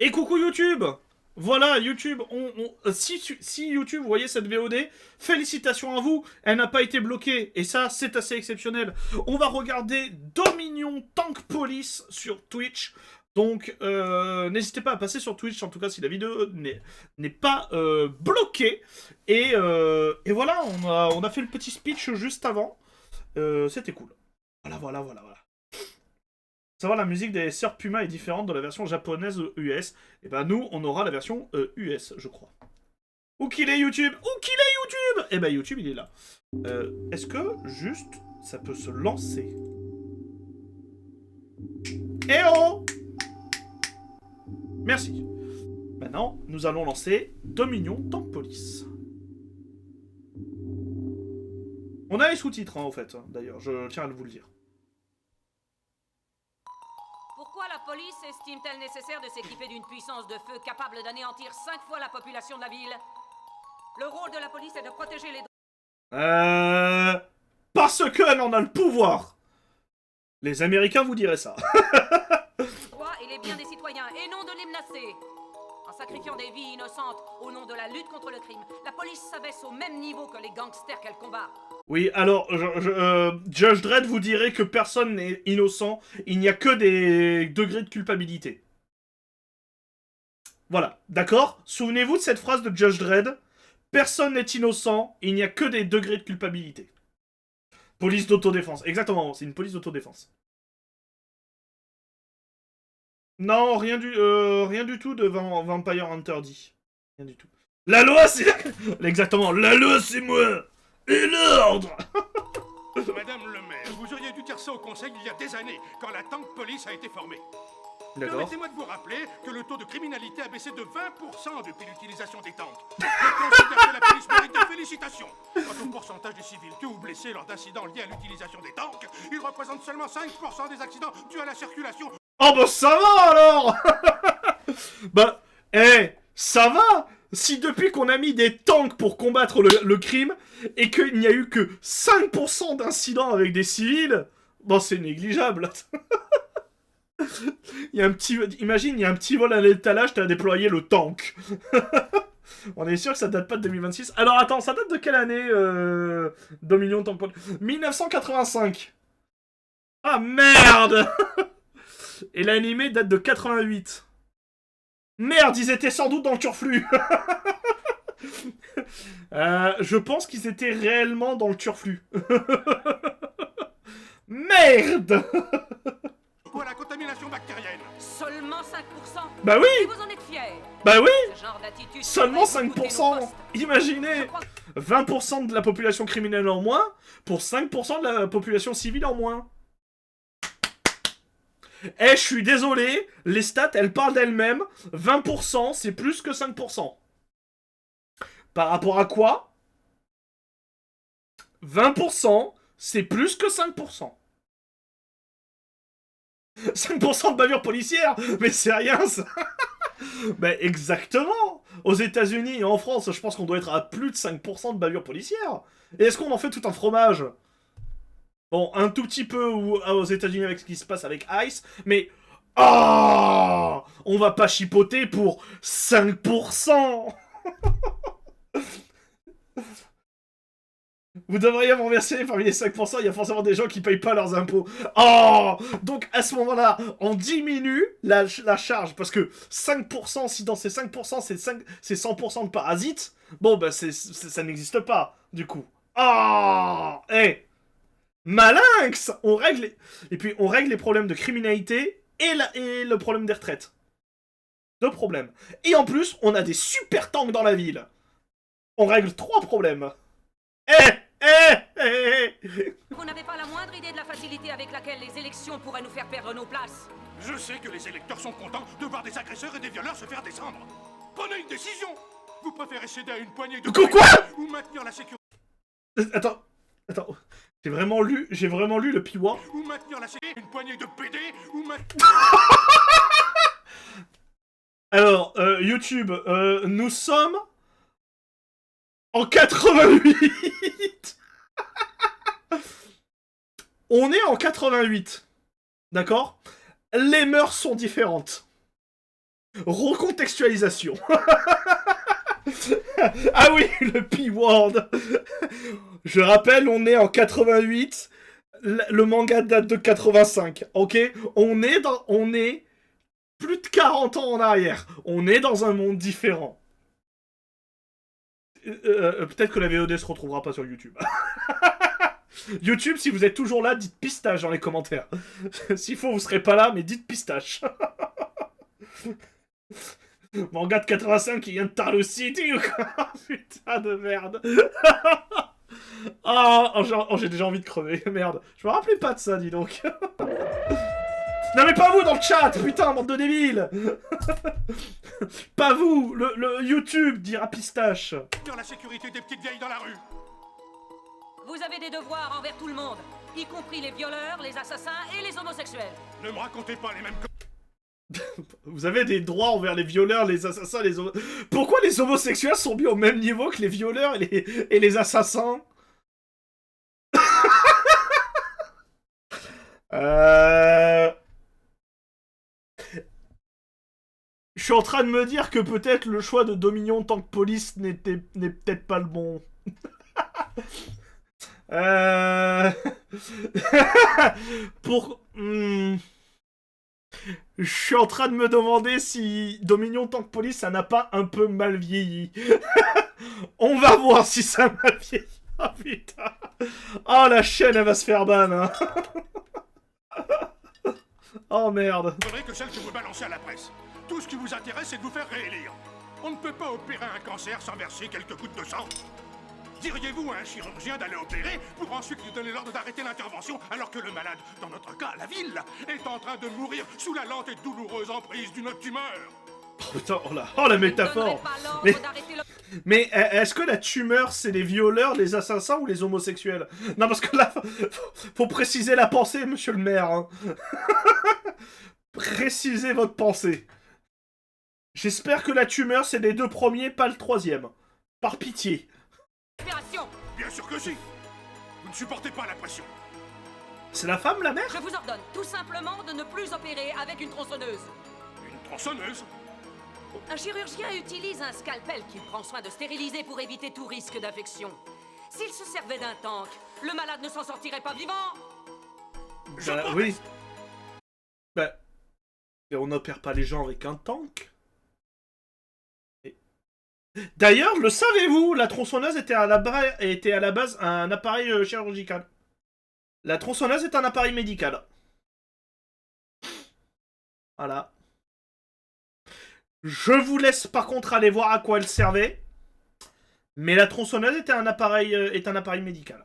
Et coucou YouTube. Voilà, YouTube, si YouTube voyait cette VOD, félicitations à vous, elle n'a pas été bloquée, et ça, c'est assez exceptionnel. On va regarder Dominion Tank Police sur Twitch, donc n'hésitez pas à passer sur Twitch, en tout cas si la vidéo n'est pas bloquée. Et voilà, on a fait le petit speech juste avant, c'était cool. Voilà. Savoir la musique des Sœurs Puma est différente de la version japonaise US. Et ben nous, on aura la version US, je crois. Où qu'il est YouTube? Où qu'il est YouTube? Et ben YouTube, il est là. Est-ce que, juste, ça peut se lancer? Eh oh! Merci. Maintenant, nous allons lancer Dominion Tank Police. On a les sous-titres, hein, en fait, d'ailleurs, je tiens à vous le dire. Pourquoi la police estime-t-elle nécessaire de s'équiper d'une puissance de feu capable d'anéantir 5 fois la population de la ville? Le rôle de la police est de protéger les... Parce qu'elle en a le pouvoir. Les Américains vous diraient ça. droits et les biens des citoyens, et non de les menacer. En sacrifiant des vies innocentes au nom de la lutte contre le crime, la police s'abaisse au même niveau que les gangsters qu'elle combat. Oui, alors, Judge Dredd vous dirait que personne n'est innocent, il n'y a que des degrés de culpabilité. Voilà, d'accord? Souvenez-vous de cette phrase de Judge Dredd. Personne n'est innocent, il n'y a que des degrés de culpabilité. Police d'autodéfense, exactement, c'est une police d'autodéfense. Non, rien du tout de Vampire Hunter dit. Rien du tout. La loi, c'est... Exactement, la loi, c'est moi. Et l'ordre. Madame le maire, vous auriez dû dire ça au conseil il y a des années, quand la Tank Police a été formée. D'accord. Permettez-moi de vous rappeler que le taux de criminalité a baissé de 20% depuis l'utilisation des tanks. Je considère que la police mérite des félicitations. Quant au pourcentage de civils tués ou blessés lors d'incidents liés à l'utilisation des tanks, il représente seulement 5% des accidents dus à la circulation. Oh bah ça va alors. Bah, ça va. Si depuis qu'on a mis des tanks pour combattre le crime, et qu'il n'y a eu que 5% d'incidents avec des civils, bon c'est négligeable. Il y a un petit... Imagine, il y a un petit vol à l'étalage, t'as déployé le tank. On est sûr que ça date pas de 2026. Alors attends, ça date de quelle année, Dominion Tank Police? 1985. Ah merde. Et l'animé date de 88. Merde, ils étaient sans doute dans le turflu. Je pense qu'ils étaient réellement dans le turflu. Merde. Ou à la contamination bactérienne. Seulement 5%? Bah Et oui. vous en êtes fiers? Bah oui. Ce genre d'attitude Seulement pourrait vous coûter nos 5%. postes. Imaginez. Je crois 20% de la population criminelle en moins pour 5% de la population civile en moins. Je suis désolé, les stats, elles parlent d'elles-mêmes. 20%, c'est plus que 5%. Par rapport à quoi? 20%, c'est plus que 5%. 5% de bavure policière? Mais c'est rien, ça. Ben exactement. Aux États-Unis et en France, je pense qu'on doit être à plus de 5% de bavure policière. Et est-ce qu'on en fait tout un fromage? Bon, un tout petit peu aux États-Unis avec ce qui se passe avec Ice, mais... Oh, on va pas chipoter pour 5%. Vous devriez me remercier, parmi les 5%, il y a forcément des gens qui payent pas leurs impôts. Oh, donc à ce moment-là, on diminue la charge, parce que 5%, si dans ces 5%, c'est 100% de parasites, bon, bah ça n'existe pas, du coup. Oh, malinx. On règle Et puis on règle les problèmes de criminalité et le problème des retraites. Deux problèmes. Et en plus, on a des super tanks dans la ville. On règle 3 problèmes. Vous n'avez pas la moindre idée de la facilité avec laquelle les élections pourraient nous faire perdre nos places. Je sais que les électeurs sont contents de voir des agresseurs et des violeurs se faire descendre. Prenez une décision. Vous préférez céder à une poignée de... Quoi? Ou maintenir la sécurité... Attends. J'ai vraiment lu le piwa. Ou maintenir la sécurité... Une poignée de PD ou maintenir... Alors, YouTube, nous sommes en 88. On est en 88. D'accord? Les mœurs sont différentes. Recontextualisation. Ah oui, le P-word. Je rappelle, on est en 88. Le manga date de 85. Ok, on est plus de 40 ans en arrière. On est dans un monde différent. Peut-être que la VOD se retrouvera pas sur YouTube. YouTube, si vous êtes toujours là, dites pistache dans les commentaires. S'il faut, vous serez pas là, mais dites pistache. Manga de 85 qui vient de Tarlo City ou quoi? Putain de merde. J'ai déjà envie de crever, merde. Je me rappelais pas de ça, dis donc. Non mais pas vous dans le chat, putain, bande de débiles. Pas vous, le YouTube dira pistache. Dans la sécurité des petites vieilles dans la rue. Vous avez des devoirs envers tout le monde, y compris les violeurs, les assassins et les homosexuels. Ne me racontez pas les mêmes Vous avez des droits envers les violeurs, les assassins, les Pourquoi les homosexuels sont mis au même niveau que les violeurs et les assassins? Je suis en train de me dire que peut-être le choix de Dominion en tant que police n'est peut-être pas le bon. Je suis en train de me demander si Dominion en tant que police, ça n'a pas un peu mal vieilli. On va voir si ça a mal vieilli. Oh putain. Oh la chaîne, elle va se faire ban. Hein. Oh merde. faudrait que celle que vous balancez à la presse. Tout ce qui vous intéresse, c'est de vous faire réélire. On ne peut pas opérer un cancer sans verser quelques gouttes de sang. Diriez-vous à un chirurgien d'aller opérer pour ensuite lui donner l'ordre d'arrêter l'intervention alors que le malade, dans notre cas la ville, est en train de mourir sous la lente et douloureuse emprise d'une tumeur? Oh putain, oh la métaphore. Mais est-ce que la tumeur, c'est les violeurs, les assassins ou les homosexuels? Non, parce que là, faut préciser la pensée, monsieur le maire. Hein. Précisez votre pensée. J'espère que la tumeur, c'est les deux premiers, pas le troisième. Par pitié. Bien sûr que si. Vous ne supportez pas la pression. C'est la femme, la mère? Je vous ordonne tout simplement de ne plus opérer avec une tronçonneuse. Une tronçonneuse? Un chirurgien utilise un scalpel qu'il prend soin de stériliser pour éviter tout risque d'infection. S'il se servait d'un tank, le malade ne s'en sortirait pas vivant. Oui. Bah, mais on n'opère pas les gens avec un tank. D'ailleurs, le savez-vous, la tronçonneuse était à la base un appareil chirurgical. La tronçonneuse est un appareil médical. Voilà. Je vous laisse par contre aller voir à quoi elle servait. Mais la tronçonneuse était un appareil médical.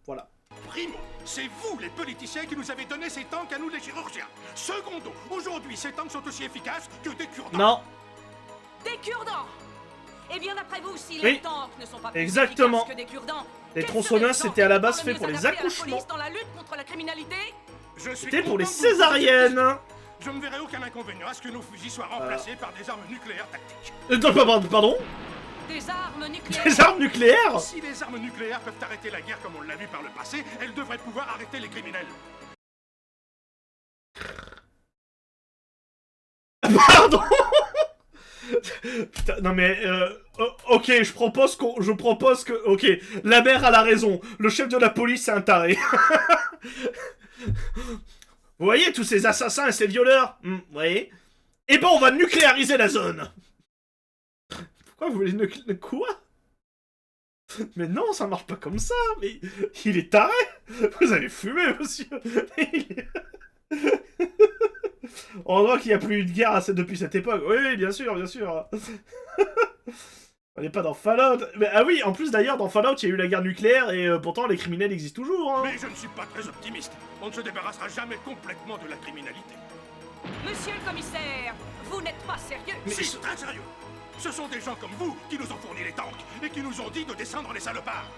Voilà. Primo, c'est vous les politiciens qui nous avez donné ces tanks à nous les chirurgiens. Secondo, aujourd'hui ces tanks sont aussi efficaces que des cure-dents. Non. Des cure-dents. Eh bien d'après vous, si les tanks ne sont pas plus exactement. efficaces que des cure-dents, les tronçonneuses c'était à la base fait pour les accouchements. Dans la lutte contre la criminalité, c'était pour les césariennes. Je ne verrai aucun inconvénient à ce que nos fusils soient remplacés par des armes nucléaires tactiques. Pardon? Des armes nucléaires. Des armes nucléaires? Si les armes nucléaires peuvent arrêter la guerre comme on l'a vu par le passé, elles devraient pouvoir arrêter les criminels. Pardon. Putain, non mais ok, je propose que ok, la mère a la raison. Le chef de la police c'est un taré. Vous voyez tous ces assassins et ces violeurs, vous voyez? Eh ben on va nucléariser la zone. Pourquoi vous voulez nucléariser quoi? Mais non, ça marche pas comme ça. Mais il est taré. Vous avez fumé, monsieur. On voit qu'il n'y a plus eu de guerre depuis cette époque. Oui, bien sûr, bien sûr. On n'est pas dans Fallout. Mais, ah oui, en plus d'ailleurs, dans Fallout, il y a eu la guerre nucléaire et pourtant les criminels existent toujours. Hein. Mais je ne suis pas très optimiste. On ne se débarrassera jamais complètement de la criminalité. Monsieur le commissaire, vous n'êtes pas sérieux. Mais si, très sérieux. Ce sont des gens comme vous qui nous ont fourni les tanks et qui nous ont dit de descendre les salopards.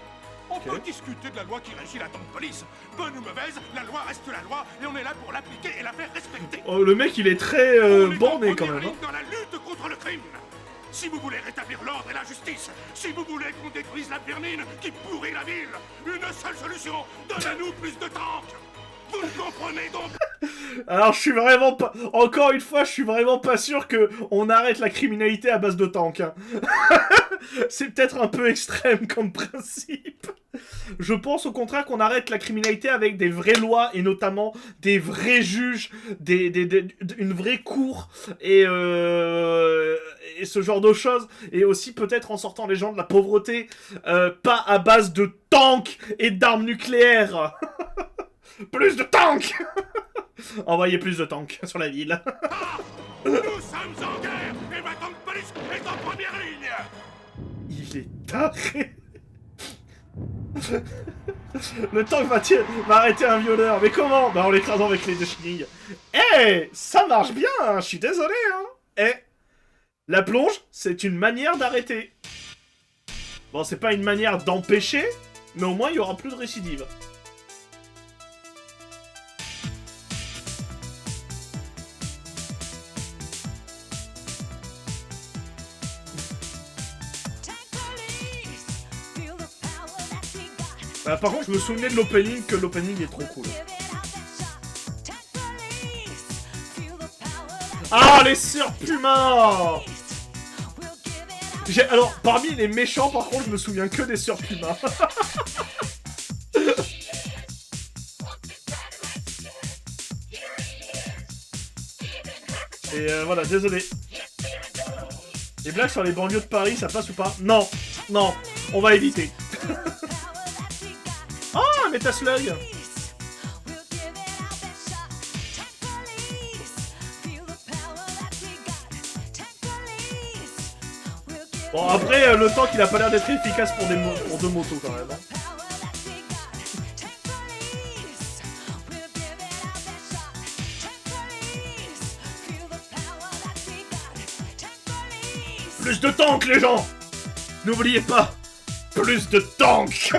On peut discuter de la loi qui régit la tank police. Bonne ou mauvaise, la loi reste la loi et on est là pour l'appliquer et la faire respecter. Oh, le mec, il est très borné quand même. Dans la lutte contre le crime. Si vous voulez rétablir l'ordre et la justice, si vous voulez qu'on détruise la vermine qui pourrit la ville, une seule solution, donnez-nous plus de tanks. Vous ne comprenez donc Alors je suis vraiment pas... Encore une fois, je suis vraiment pas sûr que on arrête la criminalité à base de tanks. Hein. C'est peut-être un peu extrême comme principe. Je pense au contraire qu'on arrête la criminalité avec des vraies lois et notamment des vrais juges, une vraie cour et ce genre de choses. Et aussi peut-être en sortant les gens de la pauvreté, pas à base de tanks et d'armes nucléaires. Plus de tanks. Envoyez plus de tanks sur la ville. nous sommes en guerre et ma tank police est en première ligne. Il est taré. Le tank va arrêter un violeur. Mais comment? Bah en l'écrasant avec les deux chenilles. Eh, ça marche bien, hein. Je suis désolé. Hein. Eh, la plonge, c'est une manière d'arrêter. Bon, c'est pas une manière d'empêcher, mais au moins il y aura plus de récidive. Par contre, je me souvenais de l'opening, que l'opening est trop cool. Ah, les sœurs Puma. Alors, parmi les méchants, par contre, je me souviens que des sœurs Puma. Et voilà, désolé. Les blagues sur les banlieues de Paris, ça passe ou pas? Non, non, on va éviter. Ah, Métaslug. Bon, après, le tank, il a pas l'air d'être efficace pour deux motos, quand même. Hein. Plus de tanks, les gens. N'oubliez pas, plus de tanks.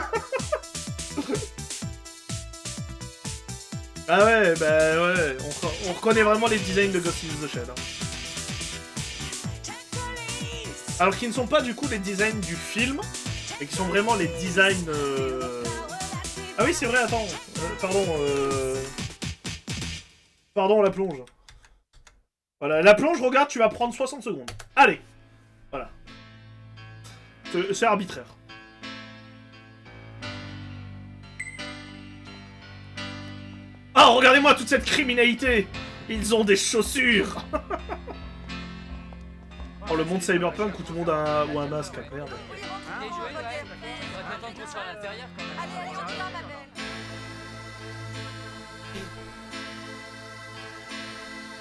Ah ouais, bah ouais, on reconnaît vraiment les designs de Ghost in the Shell. Hein. Alors qu'ils ne sont pas du coup les designs du film, et qui sont vraiment les designs... Ah oui, c'est vrai, attends, Pardon, la plonge. Voilà, la plonge, regarde, tu vas prendre 60 secondes. Allez. Voilà. C'est arbitraire. Oh, regardez-moi toute cette criminalité. Ils ont des chaussures. Oh, le monde cyberpunk où tout le monde a un masque. Merde.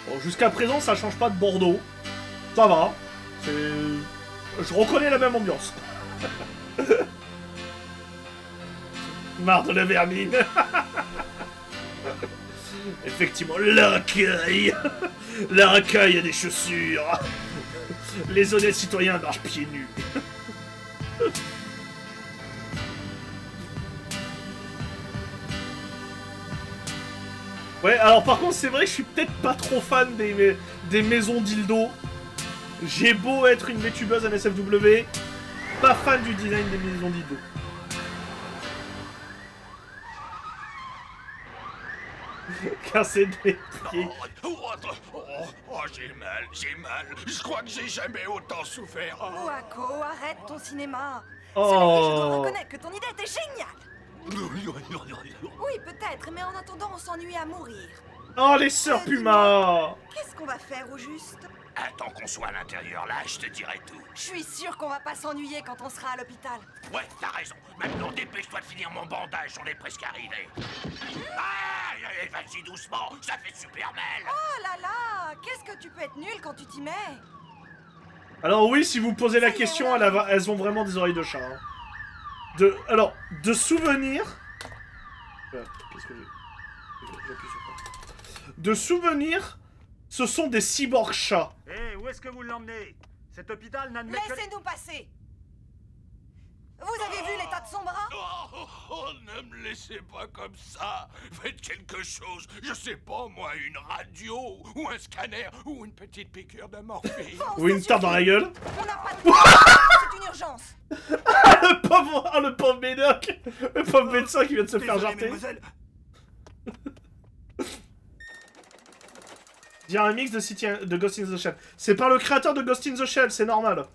Bon, jusqu'à présent, ça change pas de Bordeaux. Ça va. Je reconnais la même ambiance. Marre de la vermine. Effectivement, le racaille. La racaille a des chaussures. Les honnêtes citoyens marchent pieds nus. Ouais, alors par contre, c'est vrai que je suis peut-être pas trop fan des maisons dildo. J'ai beau être une VTubeuse NSFW, pas fan du design des maisons dildo. Car c'est des pieds. Oh, j'ai mal. Je crois que j'ai jamais autant souffert. Wako, arrête ton cinéma. Oh. Cela dit, je dois reconnaître que ton idée était géniale. Oui, peut-être, mais en attendant, on s'ennuie à mourir. Oh, les sœurs Puma. Qu'est-ce qu'on va faire au juste? Attends qu'on soit à l'intérieur, là, je te dirai tout. Je suis sûre qu'on va pas s'ennuyer quand on sera à l'hôpital. Ouais, t'as raison. Maintenant, dépêche-toi de finir mon bandage, on est presque arrivé. Ah, vas-y doucement, ça fait super mal. Oh là là, qu'est-ce que tu peux être nul quand tu t'y mets? Alors oui, si vous posez la question, elles ont vraiment des oreilles de chat. Hein. De souvenirs... Qu'est-ce que j'ai... J'appuie sur quoi. De souvenirs, ce sont des cyborgs chats. Hé, où est-ce que vous l'emmenez? Cet hôpital n'admet que... Laissez-nous passer. Vous avez vu l'état de son bras? Oh, ne me laissez pas comme ça. Faites quelque chose. Je sais pas, moi, une radio, ou un scanner, ou une petite piqûre de morphine. Ou une tape dans la gueule. On n'a pas de temps. C'est une urgence. Le pauvre médoc. Le pauvre médecin qui vient de se faire jarter. Dire un mix de Ghost in the Shell. C'est par le créateur de Ghost in the Shell, c'est normal.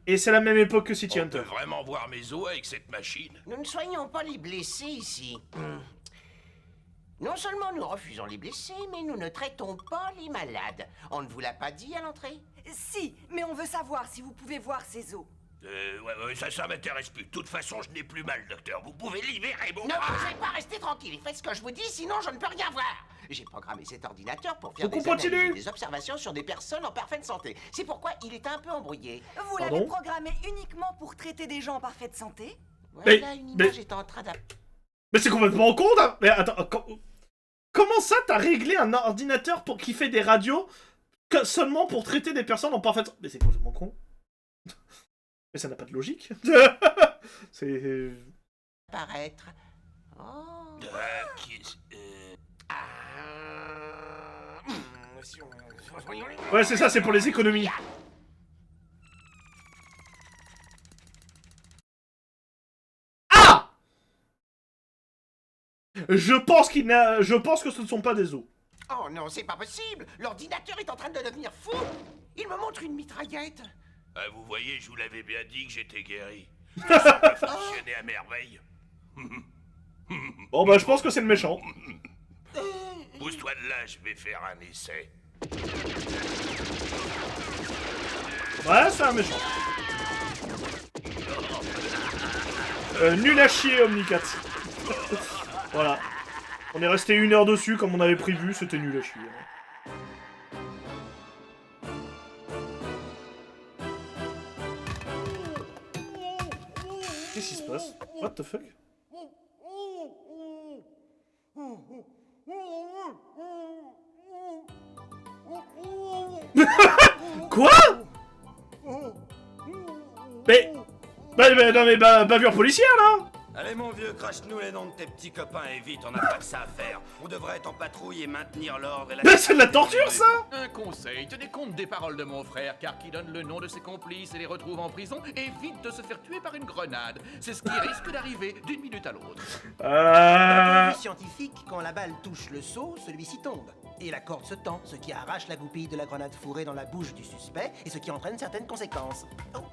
Et c'est la même époque que City On peut Hunter. vraiment voir mes os avec cette machine. Nous ne soignons pas les blessés ici. Non seulement nous refusons les blessés, mais nous ne traitons pas les malades. On ne vous l'a pas dit à l'entrée? Si, mais on veut savoir si vous pouvez voir ces os. Ouais, ça m'intéresse plus. De toute façon, je n'ai plus mal, docteur. Vous pouvez libérer mon Ne bras. bougez pas, restez tranquille. Faites ce que je vous dis, sinon je ne peux rien voir. J'ai programmé cet ordinateur pour faire Faut qu'on des analyses continue. et des observations sur des personnes en parfaite santé. C'est pourquoi il est un peu embrouillé. Vous Pardon l'avez programmé uniquement pour traiter des gens en parfaite santé? Voilà, une image est en train d'appeler. Mais c'est complètement con, hein. Mais attends, comment ça t'as réglé un ordinateur pour qu'il fait des radios seulement pour traiter des personnes en parfaite... Mais c'est complètement con. Mais ça n'a pas de logique. C'est... Apparaître. Oh. Ouais, c'est ça, c'est pour les économies. Ah! Je pense que ce ne sont pas des os. Oh non, c'est pas possible. L'ordinateur est en train de devenir fou. Il me montre une mitraillette. Ah, vous voyez, je vous l'avais bien dit que j'étais guéri. Ça peut fonctionner à merveille. Bon bah je pense que c'est le méchant. Pousse-toi de là, je vais faire un essai. Ouais, c'est un méchant. Nul à chier, Omnicat. Voilà. On est resté 1 heure dessus comme on avait prévu, c'était nul à chier. Qu'est-ce qui se passe? What the fuck? Quoi? Mais... non mais bavure policière là. Allez mon vieux, crache-nous les noms de tes petits copains et vite, on n'a pas que ça à faire. On devrait être en patrouille et maintenir l'ordre et la... Mais c'est de la torture ça. Un conseil, tenez compte des paroles de mon frère, car qui donne le nom de ses complices et les retrouve en prison, évite de se faire tuer par une grenade. C'est ce qui risque d'arriver d'une minute à l'autre. D'un point de vue scientifique, quand la balle touche le seau, celui-ci tombe. Et la corde se tend, ce qui arrache la goupille de la grenade fourrée dans la bouche du suspect, et ce qui entraîne certaines conséquences. Oh.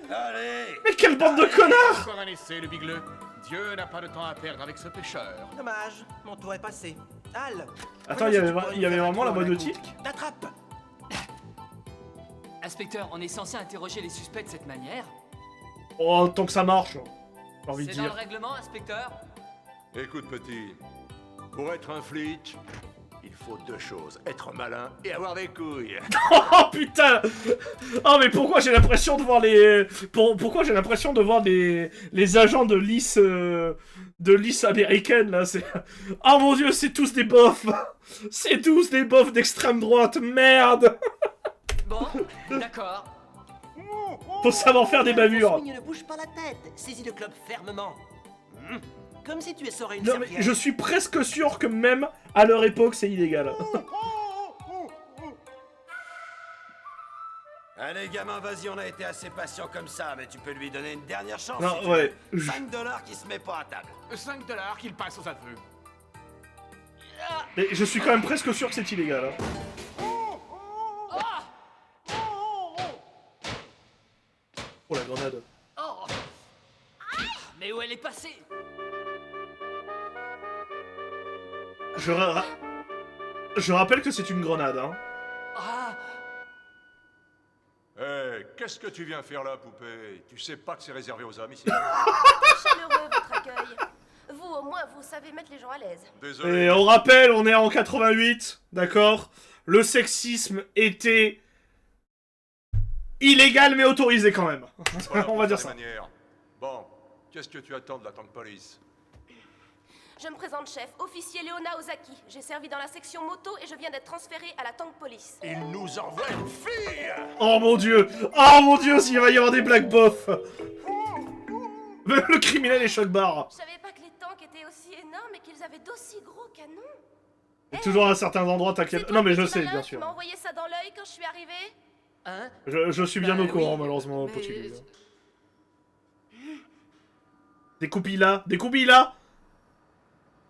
Allez! Mais quelle bande de connards! Encore un essai, le bigleux. Dieu n'a pas de temps à perdre avec ce pêcheur. Dommage, mon tour est passé. Al! Attends, il y avait vraiment la boîte de tic? T'attrape! Inspecteur, on est censé interroger les suspects de cette manière? Oh, tant que ça marche, j'ai envie de C'est dans le dire. règlement, inspecteur? Écoute, petit, pour être un flic, il faut 2 choses. Être malin et avoir des couilles. Oh putain! Oh mais pourquoi j'ai l'impression de voir les... Pourquoi j'ai l'impression de voir les agents de lice... de lice américaine, là, c'est... Oh mon dieu, c'est tous des bofs! C'est tous des bofs d'extrême droite, merde! Bon, d'accord. Faut savoir faire des bavures! Swing ne bouge pas la tête, saisis le club fermement. Comme si tu essorais une Non mais serviette. je suis presque sûr que même à leur époque, c'est illégal. Allez gamin, vas-y, on a été assez patient comme ça, mais tu peux lui donner une dernière chance. Non, si tu ouais. veux. 5 $ qui se met pas à table. 5 $ qu'il passe aux aveux. Mais je suis quand même presque sûr que c'est illégal. Hein. Oh la grenade. Oh. Mais où elle est passée? Je rappelle que c'est une grenade, hein. Ah. Hé, qu'est-ce que tu viens faire là, poupée? Tu sais pas que c'est réservé aux hommes ici? Chaleureux votre accueil. Vous, au moins, vous savez mettre les gens à l'aise. Désolé. Et on rappelle, on est en 88, d'accord? Le sexisme était illégal mais autorisé quand même. Voilà, On va dire pour ça. les manières. Bon, qu'est-ce que tu attends de la tank police? Je me présente, chef, officier Léona Ozaki. J'ai servi dans la section moto et je viens d'être transféré à la tank police. Il nous envoie une fille! Oh mon dieu! Oh mon dieu, s'il va y avoir des black bof! Même le criminel est choc barre. Je savais pas que les tanks étaient aussi énormes et qu'ils avaient d'aussi gros canons. Et toujours à certains endroits, t'inquiète. Non mais je sais, bien Tu m'as sûr. envoyé ça dans l'œil quand je suis arrivé? Hein? Je suis bien Bah au courant, oui, malheureusement, mais- Potilu. Des coupilles là! Des coupilles là!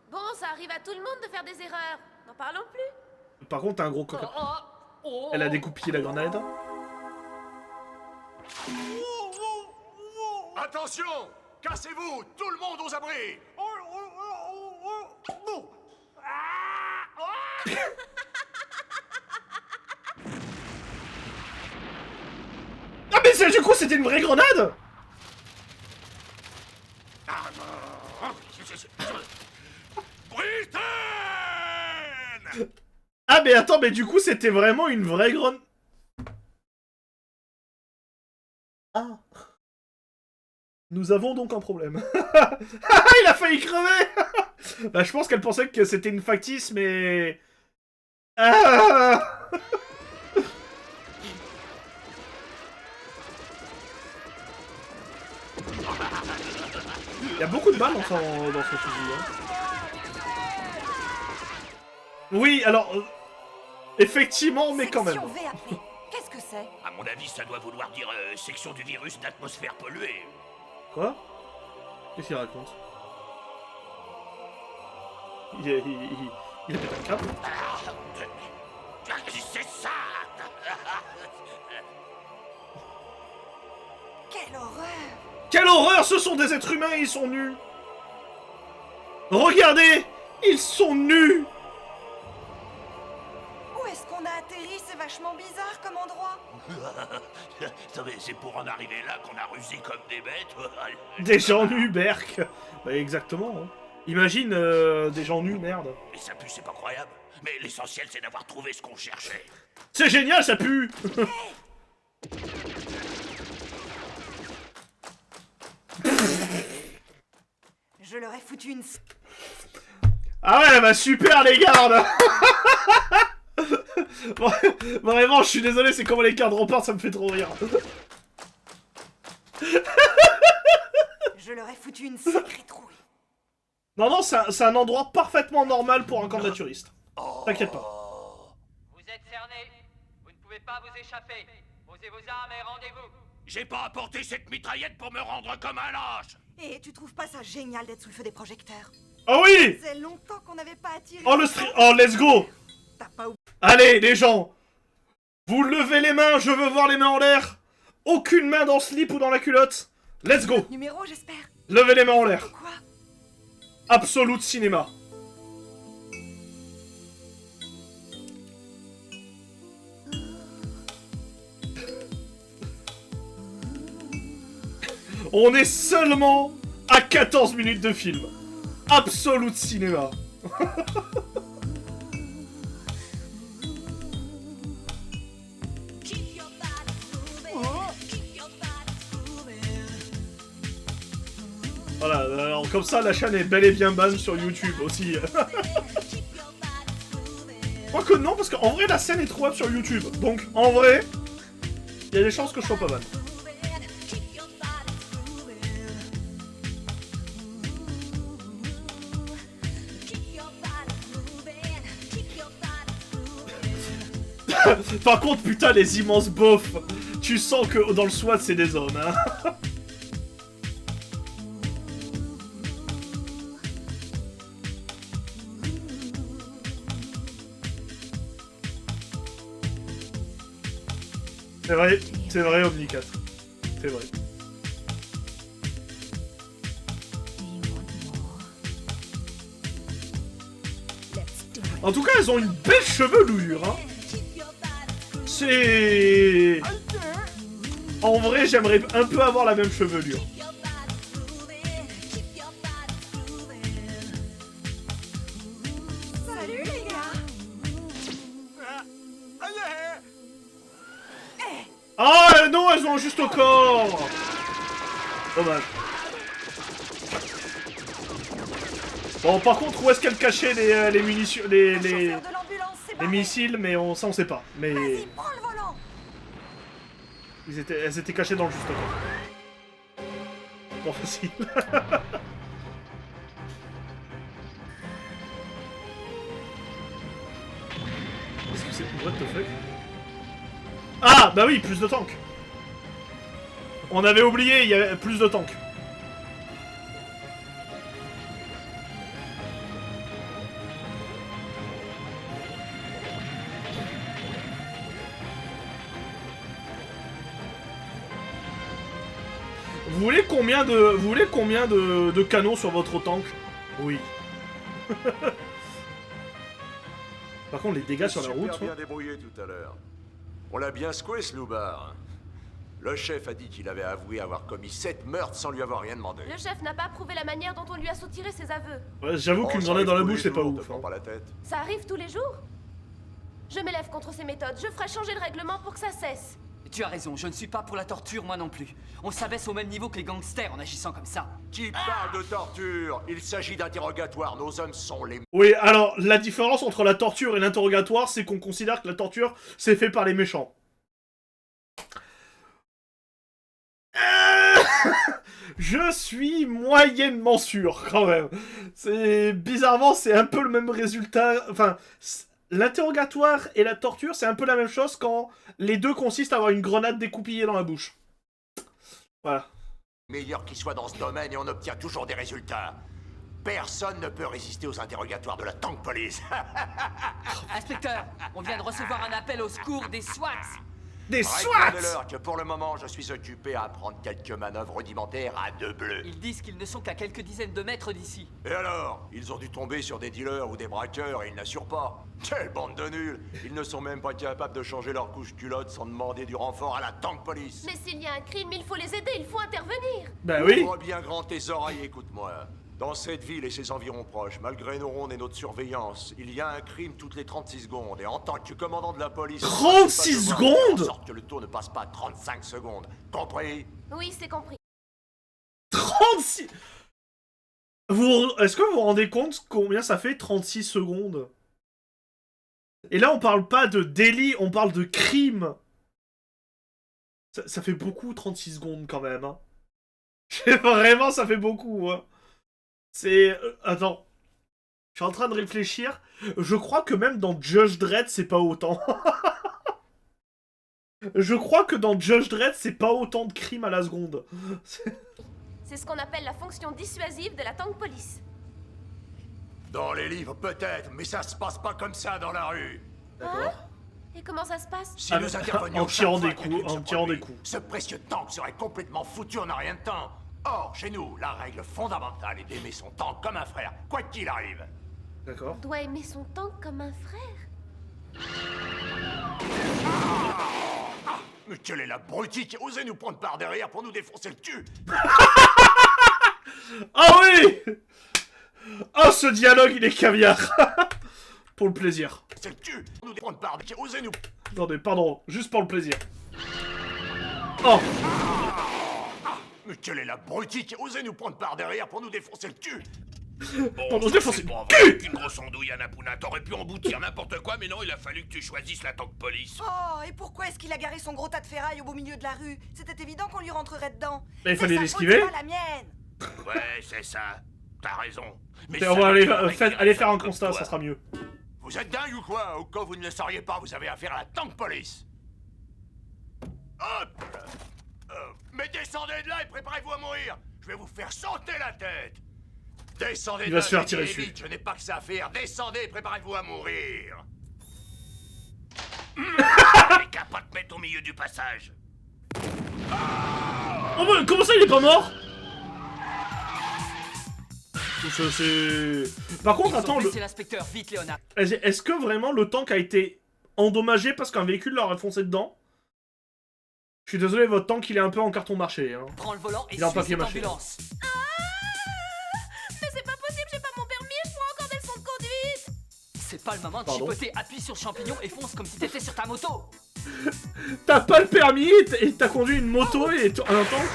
Bon, Bon, ça arrive à tout le monde de faire des erreurs. N'en parlons plus. Par contre, t'as un gros coquin. Elle a découpillé la grenade. Attention! Cassez-vous! Tout le monde aux abris! Ah mais du coup c'était une vraie grenade! Britain! Ah mais attends, mais du coup c'était vraiment une vraie grenade. Ah. Nous avons donc un problème. Il a failli crever. Bah je pense qu'elle pensait que c'était une factice, mais... Ah. Il y a beaucoup de balles dans son fusil. Hein. Oui, alors... effectivement, mais quand même. Qu'est-ce que c'est? À mon avis, ça doit vouloir dire section du virus d'atmosphère polluée. Quoi? Qu'est-ce qu'il raconte? Il a pété un câble. C'est ça! Quelle horreur! Quelle horreur! Ce sont des êtres humains, ils sont nus! Regardez! Ils sont nus! Où est-ce qu'on a atterri? C'est vachement bizarre comme endroit. C'est pour en arriver là qu'on a rusé comme des bêtes. Des gens nus, Berk! Bah exactement, hein. Imagine des gens nus, merde. Mais ça pue, c'est pas croyable. Mais l'essentiel, c'est d'avoir trouvé ce qu'on cherchait. C'est génial, ça pue! Je leur ai foutu une... Ah ouais, bah super les gardes. Vraiment, je suis désolé, c'est comment les gardes repartent, ça me fait trop rire. Je leur ai foutu une sacrée trouille. Non, non, c'est un endroit parfaitement normal pour un camp de naturistes. T'inquiète pas. Vous êtes cernés. Vous ne pouvez pas vous échapper. Posez vos armes et rendez-vous. J'ai pas apporté cette mitraillette pour me rendre comme un lâche. Et tu trouves pas ça génial d'être sous le feu des projecteurs? Oh oui! C'est longtemps qu'on n'avait pas attiré... Oh oh, let's go! T'as pas... Allez, les gens! Vous levez les mains, je veux voir les mains en l'air! Aucune main dans le slip ou dans la culotte! Let's go! Numéro, j'espère. Levez les mains en l'air! Quoi? Absolute cinéma. On est seulement à 14 minutes de film. Absolute cinéma. Voilà, alors comme ça la chaîne est bel et bien ban sur YouTube aussi. Quoique non, parce qu'en vrai la scène est trouvable sur YouTube. Donc en vrai, il y a des chances que je sois pas ban. Par contre, putain, les immenses beaufs. Tu sens que dans le SWAT, c'est des hommes, hein. C'est vrai, Omnicat. C'est vrai. En tout cas, elles ont une belle chevelure, hein. C'est... En vrai, j'aimerais un peu avoir la même chevelure. Salut les gars. Ah non, elles ont un juste au corps. Dommage. Bon, par contre, où est-ce qu'elle cachait les munitions, les missiles, mais ça on sait pas. Mais Prends le volant. elles étaient cachées dans le juste au corps. Bon, facile. Qu'est-ce que c'est? What the fuck? Ah, bah oui, plus de tanks. On avait oublié, il y avait plus de tanks. Vous voulez combien de canons sur votre tank? Oui. Par contre, les dégâts sur la route... Super bien débrouillé tout à l'heure. On l'a bien secoué, ce loupard. Le chef a dit qu'il avait avoué avoir commis 7 meurtres sans lui avoir rien demandé. Le chef n'a pas prouvé la manière dont on lui a soutiré ses aveux. Ouais, j'avoue qu'une grenade dans la bouche, c'est pas ouf. Pas la tête. Ça arrive tous les jours? Je m'élève contre ces méthodes. Je ferai changer le règlement pour que ça cesse. Tu as raison, je ne suis pas pour la torture, moi non plus. On s'abaisse au même niveau que les gangsters en agissant comme ça. Qui parle de torture? Il s'agit d'interrogatoire, nos hommes sont les... Oui, alors, la différence entre la torture et l'interrogatoire, c'est qu'on considère que la torture, c'est fait par les méchants. Je suis moyennement sûr, quand même. Bizarrement, c'est un peu le même résultat... Enfin... L'interrogatoire et la torture, c'est un peu la même chose quand les deux consistent à avoir une grenade découpillée dans la bouche. Voilà. Meilleur qu'il soit dans ce domaine et on obtient toujours des résultats. Personne ne peut résister aux interrogatoires de la Tank Police. Inspecteur, on vient de recevoir un appel au secours des SWAT. Des Répondez-leur que pour le moment, je suis occupé à apprendre quelques manœuvres rudimentaires à deux bleus. Ils disent qu'ils ne sont qu'à quelques dizaines de mètres d'ici. Et alors? Ils ont dû tomber sur des dealers ou des braqueurs et ils n'assurent pas. Quelle bande de nuls! Ils ne sont même pas capables de changer leur couche culotte sans demander du renfort à la Tank Police. Mais s'il y a un crime, il faut les aider, il faut intervenir. Bah oui. Ouvre bien grand tes oreilles, écoute-moi. Dans cette ville et ses environs proches, malgré nos rondes et notre surveillance, il y a un crime toutes les 36 secondes. Et en tant que commandant de la police... 36 secondes? En sorte que le tour ne passe pas 35 secondes. Compris? Oui, c'est compris. 36... Est-ce que vous vous rendez compte combien ça fait 36 secondes? Et là, on parle pas de délit, on parle de crime. Ça fait beaucoup, 36 secondes, quand même. Hein. Vraiment, ça fait beaucoup. Hein. C'est... attends. Je suis en train de réfléchir. Je crois que même dans Judge Dredd, c'est pas autant. Je crois que dans Judge Dredd, c'est pas autant de crimes à la seconde. C'est ce qu'on appelle la fonction dissuasive de la Tank Police. Dans les livres, peut-être, mais ça se passe pas comme ça dans la rue. Hein? Et comment ça se passe? Si nous intervenions en tirant chaque des fois coups, qu'un crime en se tirant des produit, coups. Ce précieux tank serait complètement foutu en un rien de temps. Or, chez nous, la règle fondamentale est d'aimer son tank comme un frère, quoi qu'il arrive. D'accord. On doit aimer son tank comme un frère. Mais quelle est l'abruti qui a osé nous prendre par derrière pour nous défoncer le cul? Ah oui! Oh, ce dialogue, il est caviar. Pour le plaisir. C'est le cul! Nous prendre par qui a osé nous... Attendez, pardon, juste pour le plaisir. Oh! Mais quelle est l'abruti qui a osé nous prendre par derrière pour nous défoncer le cul? Bon, nous défoncer le cul! Avec une grosse andouille, Annapurna, t'aurais pu emboutir n'importe quoi, mais non, il a fallu que tu choisisses la Tank Police. Oh, et pourquoi est-ce qu'il a garé son gros tas de ferraille au beau milieu de la rue? C'était évident qu'on lui rentrerait dedans. Mais il fallait C'est sa l'esquiver. faute, c'est pas la mienne. Ouais, c'est ça. T'as raison. Mais On va aller faire un constat, ça sera mieux. Vous êtes dingue ou quoi? Ou quand vous ne le sauriez pas, vous avez affaire à la Tank Police. Hop! Mais descendez de là et préparez-vous à mourir. Je vais vous faire sauter la tête. Descendez de Il là, va se faire et tirer vite, dessus. je n'ai pas que ça à faire. Descendez et préparez-vous à mourir. T'es qu'à pas te mettre au milieu du passage. Oh bah, comment ça, il est pas mort? Par contre, attends, l'inspecteur, vite, Léonard. Est-ce que vraiment le tank a été endommagé parce qu'un véhicule leur a foncé dedans? Je suis désolé, votre tank, il est un peu en carton marché. Hein. Prends le volant et il est en suis papier cette mâché. ambulance. Mais c'est pas possible, j'ai pas mon permis, je prends encore des leçons de conduite. C'est pas le moment de Pardon. chipoter, appuie sur le champignon et fonce comme si t'étais sur ta moto. T'as pas le permis et t'as conduit une moto et un tank?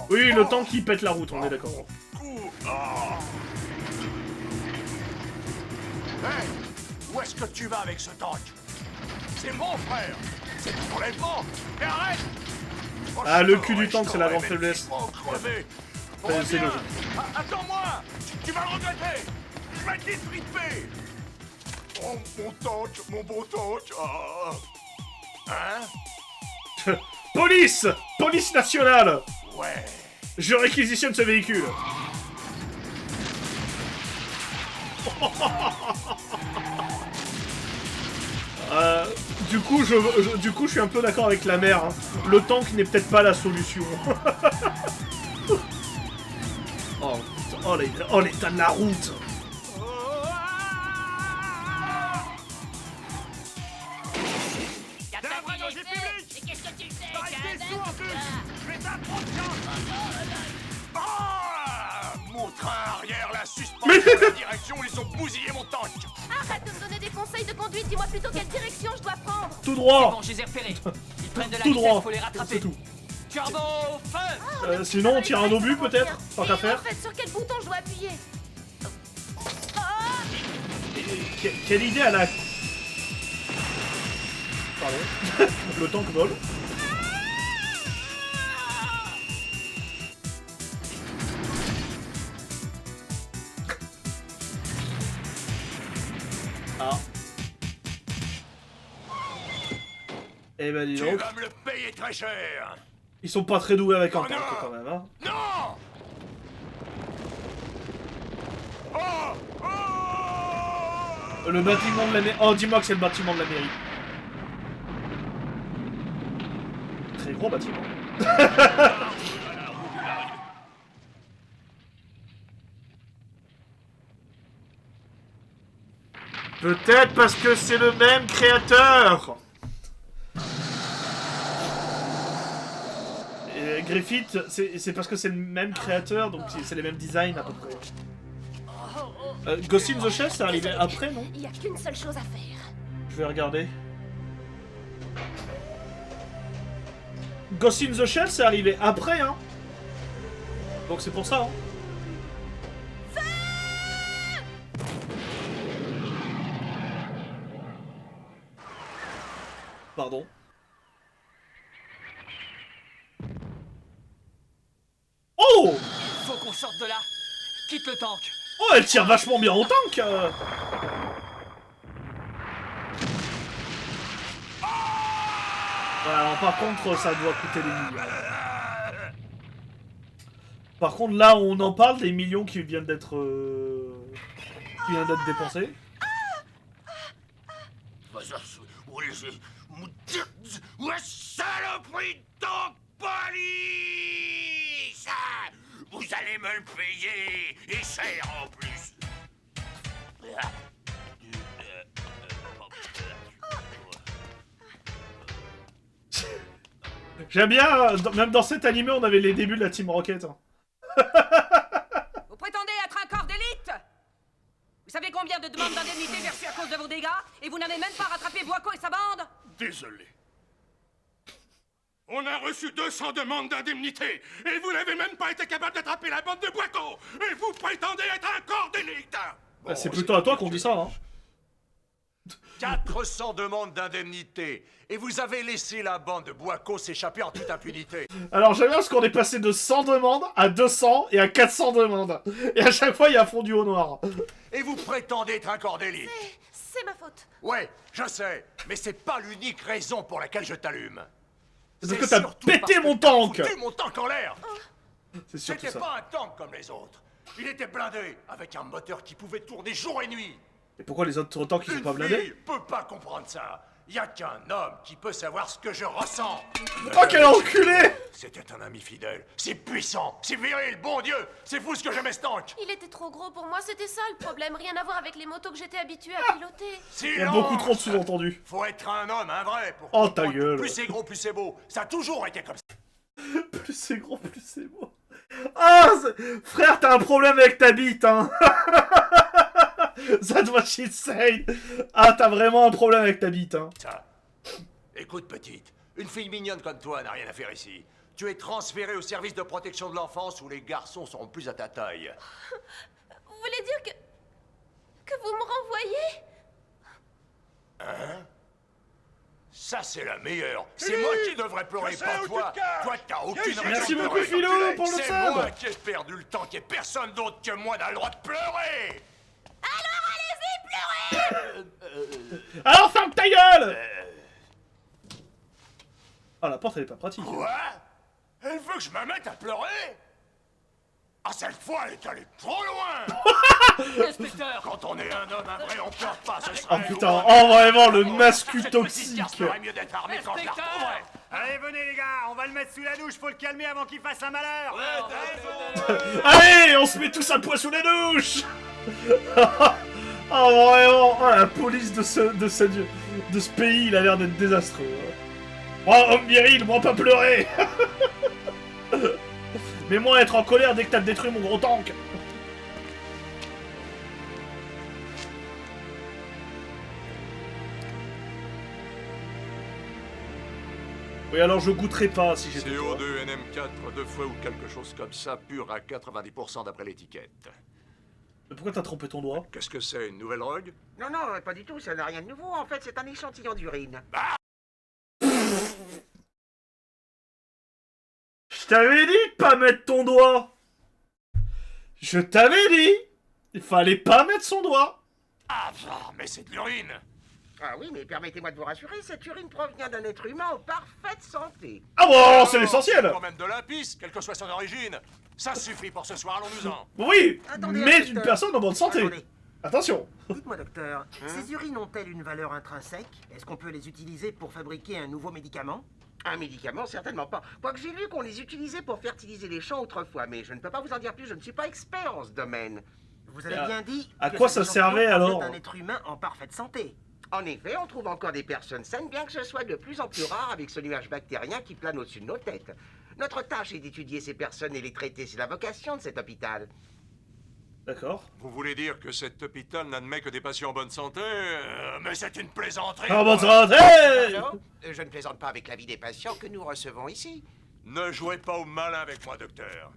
Oui, le tank il pète la route, on est d'accord. Hey, où est-ce que tu vas avec ce tank? C'est mon frère. C'est ton enlèvement. Et arrête. Ah, le cul du tank, c'est la grande faiblesse. C'est logique. Attends-moi. Tu vas le regretter. Je vais te détripper. Oh, mon tank, mon beau tank. Hein? Police! Police nationale! Ouais. Je réquisitionne ce véhicule. Du coup, je suis un peu d'accord avec la mère. Hein. Le tank n'est peut-être pas la solution. Oh, l'état de la route. T'es un vrai danger public! Mais qu'est-ce que tu fais? Bah, des sous en plus! Je vais t'apprendre Mon train arrière, la suspension, la direction, ils ont bousillé mon tank! Arrête de me donner des conseils de conduite, dis-moi plutôt quelle direction je dois prendre. Tout droit. Bon, je les ai repérés. Ils prennent de la Tout vitesse, droit. faut les rattraper. C'est tout. Turbo, feu! Sinon, on tire un obus peut-être, tant qu'à faire. En fait, sur quel bouton je dois appuyer? Quelle idée elle a. Pardon. Le tank vole. Ah. Eh ben dis Tu donc. vas me le payer très cher! Ils sont pas très doués avec un Oh tank non. quand même, hein. Non! Le bâtiment de la mairie. Oh, dis-moi que c'est le bâtiment de la mairie. Très gros bâtiment. Peut-être parce que c'est le même créateur. Et Griffith, c'est parce que c'est le même créateur, donc c'est les mêmes designs à peu près. Ghost in the Shell, c'est arrivé après, non? Il y a qu'une seule chose à faire. Je vais regarder. Ghost in the Shell, c'est arrivé après, hein. Donc c'est pour ça, hein. Pardon. Oh! Faut qu'on sorte de là. Quitte le tank. Oh, elle tire vachement bien au tank. Voilà, alors par contre, ça doit coûter des millions. Par contre, là où on en parle, des millions qui viennent d'être dépensés. Saloperie de tank police! Vous allez me le payer, et cher en plus. J'aime bien, même dans cet animé, on avait les débuts de la Team Rocket. Hein. Vous prétendez être un corps d'élite? Vous savez combien de demandes d'indemnité j'ai reçues à cause de vos dégâts? Et vous n'avez même pas rattrapé Boisco et sa bande? Désolé. On a reçu 200 demandes d'indemnité, et vous n'avez même pas été capable d'attraper la bande de Boisco, et vous prétendez être un corps d'élite! Bah, c'est plutôt à toi qu'on dit ça, hein. 400 demandes d'indemnité, et vous avez laissé la bande de Boisco s'échapper en toute impunité. Alors j'aime bien parce qu'on est passé de 100 demandes à 200 et à 400 demandes. Et à chaque fois, il y a fondu au noir. Et vous prétendez être un corps d'élite. C'est ma faute. Ouais, je sais, mais c'est pas l'unique raison pour laquelle je t'allume. C'est parce que t'as pété mon tank. Foutu mon tank en l'air. C'est surtout C'était ça. pas un tank comme les autres. Il était blindé, avec un moteur qui pouvait tourner jour et nuit. Et pourquoi les autres tanks ils sont pas Une blindés? fille peut pas comprendre ça. Y a qu'un homme qui peut savoir ce que je ressens. Oh quel enculé! C'était un ami fidèle. C'est puissant, c'est viril, bon Dieu. C'est fou ce que j'aimais ce tank. Il était trop gros pour moi, c'était ça le problème. Rien à voir avec les motos que j'étais habituée à piloter. Il y a beaucoup trop de sous-entendus. Faut être un homme, un vrai. Pour Oh ta comprendre. gueule. Plus c'est gros, plus c'est beau. Ça a toujours été comme ça. Plus c'est gros, plus c'est beau. Ah, frère, t'as un problème avec ta bite, hein. That's what she said. Ah, t'as vraiment un problème avec ta bite, hein. Ça. Écoute, petite, une fille mignonne comme toi n'a rien à faire ici. Tu es transférée au service de protection de l'enfance où les garçons seront plus à ta taille. Vous voulez dire que vous me renvoyez? Hein? Ça, c'est la meilleure. C'est moi qui devrais pleurer, pas toi. Toi, t'as aucune raison Merci de beaucoup, pleurer. Philo, pour le C'est sub. moi qui ai perdu le temps, et personne d'autre que moi n'a le droit de pleurer. Alors allez-y, pleurez! Alors ferme ta gueule. Ah, la porte elle est pas pratique. Quoi? Elle veut que je me mette à pleurer? Ah, cette fois, elle est allée trop loin. Inspecteur! Quand on est un homme, un vrai, on pleure pas, ce Oh serait putain, loin. oh vraiment le mascu Cette toxique. petite garce mieux d'être armée quand je la retrouverai. Allez, venez les gars, on va le mettre sous la douche, faut le calmer avant qu'il fasse un malheur. Allez, on se met tous un poids sous la douche. Oh vraiment, oh, la police de ce pays, il a l'air d'être désastreux. Oh, homme viril, moi pas pleurer. Mais moi être en colère dès que t'as détruit mon gros tank. Oui, alors je goûterai pas si j'étais toi. CO2 NM4 2 fois ou quelque chose comme ça, pur à 90% d'après l'étiquette. Mais pourquoi t'as trompé ton doigt? Qu'est-ce que c'est, une nouvelle drogue? Non, non, pas du tout, ça n'a rien de nouveau. En fait, c'est un échantillon d'urine. Je t'avais dit de pas mettre ton doigt. Je t'avais dit. Il fallait pas mettre son doigt. Ah, mais c'est de l'urine. Ah oui, mais permettez-moi de vous rassurer, cette urine provient d'un être humain en parfaite santé. Ah bon, c'est l'essentiel. Quand même de la pisse, quelle que soit son origine. Ça suffit pour ce soir, allons-nous-en. Oui, Attendez, mais inspecteur. d'une personne en bonne santé. Attendez. Attention. Dites-moi, docteur, ces urines ont-elles une valeur intrinsèque? Est-ce qu'on peut les utiliser pour fabriquer un nouveau médicament? Un médicament, certainement pas. Quoique j'ai lu qu'on les utilisait pour fertiliser les champs autrefois, mais je ne peux pas vous en dire plus, je ne suis pas expert en ce domaine. Vous avez bien dit à que quoi cet ça servait, échantillon alors provenait d'un être humain en parfaite santé. En effet, on trouve encore des personnes saines, bien que ce soit de plus en plus rare avec ce nuage bactérien qui plane au-dessus de nos têtes. Notre tâche est d'étudier ces personnes et les traiter, c'est la vocation de cet hôpital. D'accord. Vous voulez dire que cet hôpital n'admet que des patients en bonne santé? Mais c'est une plaisanterie. En bonne santé. Pardon? Je ne plaisante pas avec la vie des patients que nous recevons ici. Ne jouez pas au malin avec moi, docteur.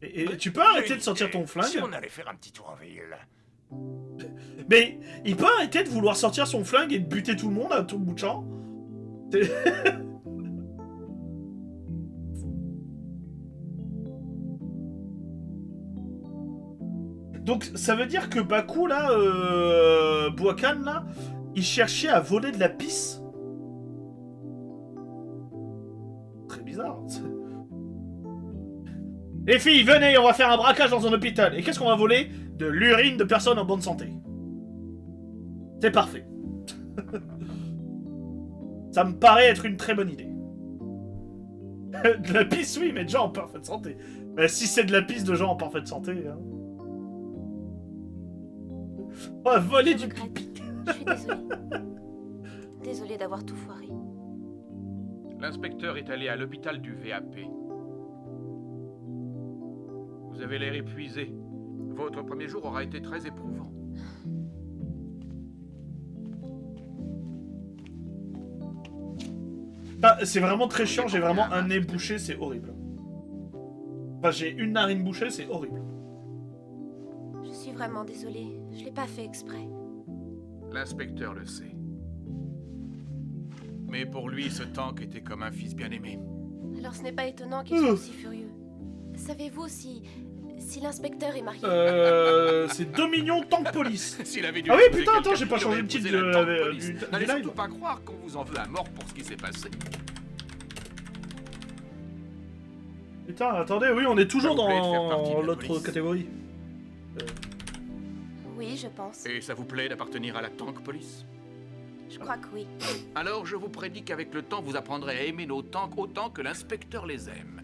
Et tu peux arrêter de sortir ton flingue? Si on allait faire un petit tour en ville. Mais il peut arrêter de vouloir sortir son flingue et de buter tout le monde à tout bout de champ? Donc ça veut dire que Baku là, Boakan là, il cherchait à voler de la pisse? Très bizarre. Les filles, venez, on va faire un braquage dans un hôpital. Et qu'est-ce qu'on va voler? De l'urine de personnes en bonne santé. C'est parfait. Ça me paraît être une très bonne idée. De la pisse, oui, mais de gens en parfaite santé. Mais si c'est de la pisse de gens en parfaite santé... Hein. On va voler du pipi. Je suis désolée. Désolée d'avoir tout foiré. L'inspecteur est allé à l'hôpital du VAP. Vous avez l'air épuisé. Votre premier jour aura été très éprouvant. Ah, c'est vraiment très chiant, j'ai vraiment un nez bouché, c'est horrible. Enfin, j'ai une narine bouchée, c'est horrible. Je suis vraiment désolée. Je l'ai pas fait exprès. L'inspecteur le sait. Mais pour lui, ce tank était comme un fils bien-aimé. Alors ce n'est pas étonnant qu'il soit aussi furieux. Savez-vous si l'inspecteur est marié? C'est Dominion Tank Police. S'il avait dû Ah oui, épouser putain, attends, quelqu'un, j'ai pas il changé aurait le titre épousé la Tank Police. du N'allez live. surtout pas croire qu'on vous en veut à mort pour ce qui s'est passé. Putain, attendez, oui, on est toujours Ça vous plaît de faire partie de dans la l'autre police? catégorie. Oui, je pense. Et ça vous plaît d'appartenir à la Tank Police? Je crois que oui. Alors je vous prédis qu'avec le temps, vous apprendrez à aimer nos tanks autant que l'inspecteur les aime.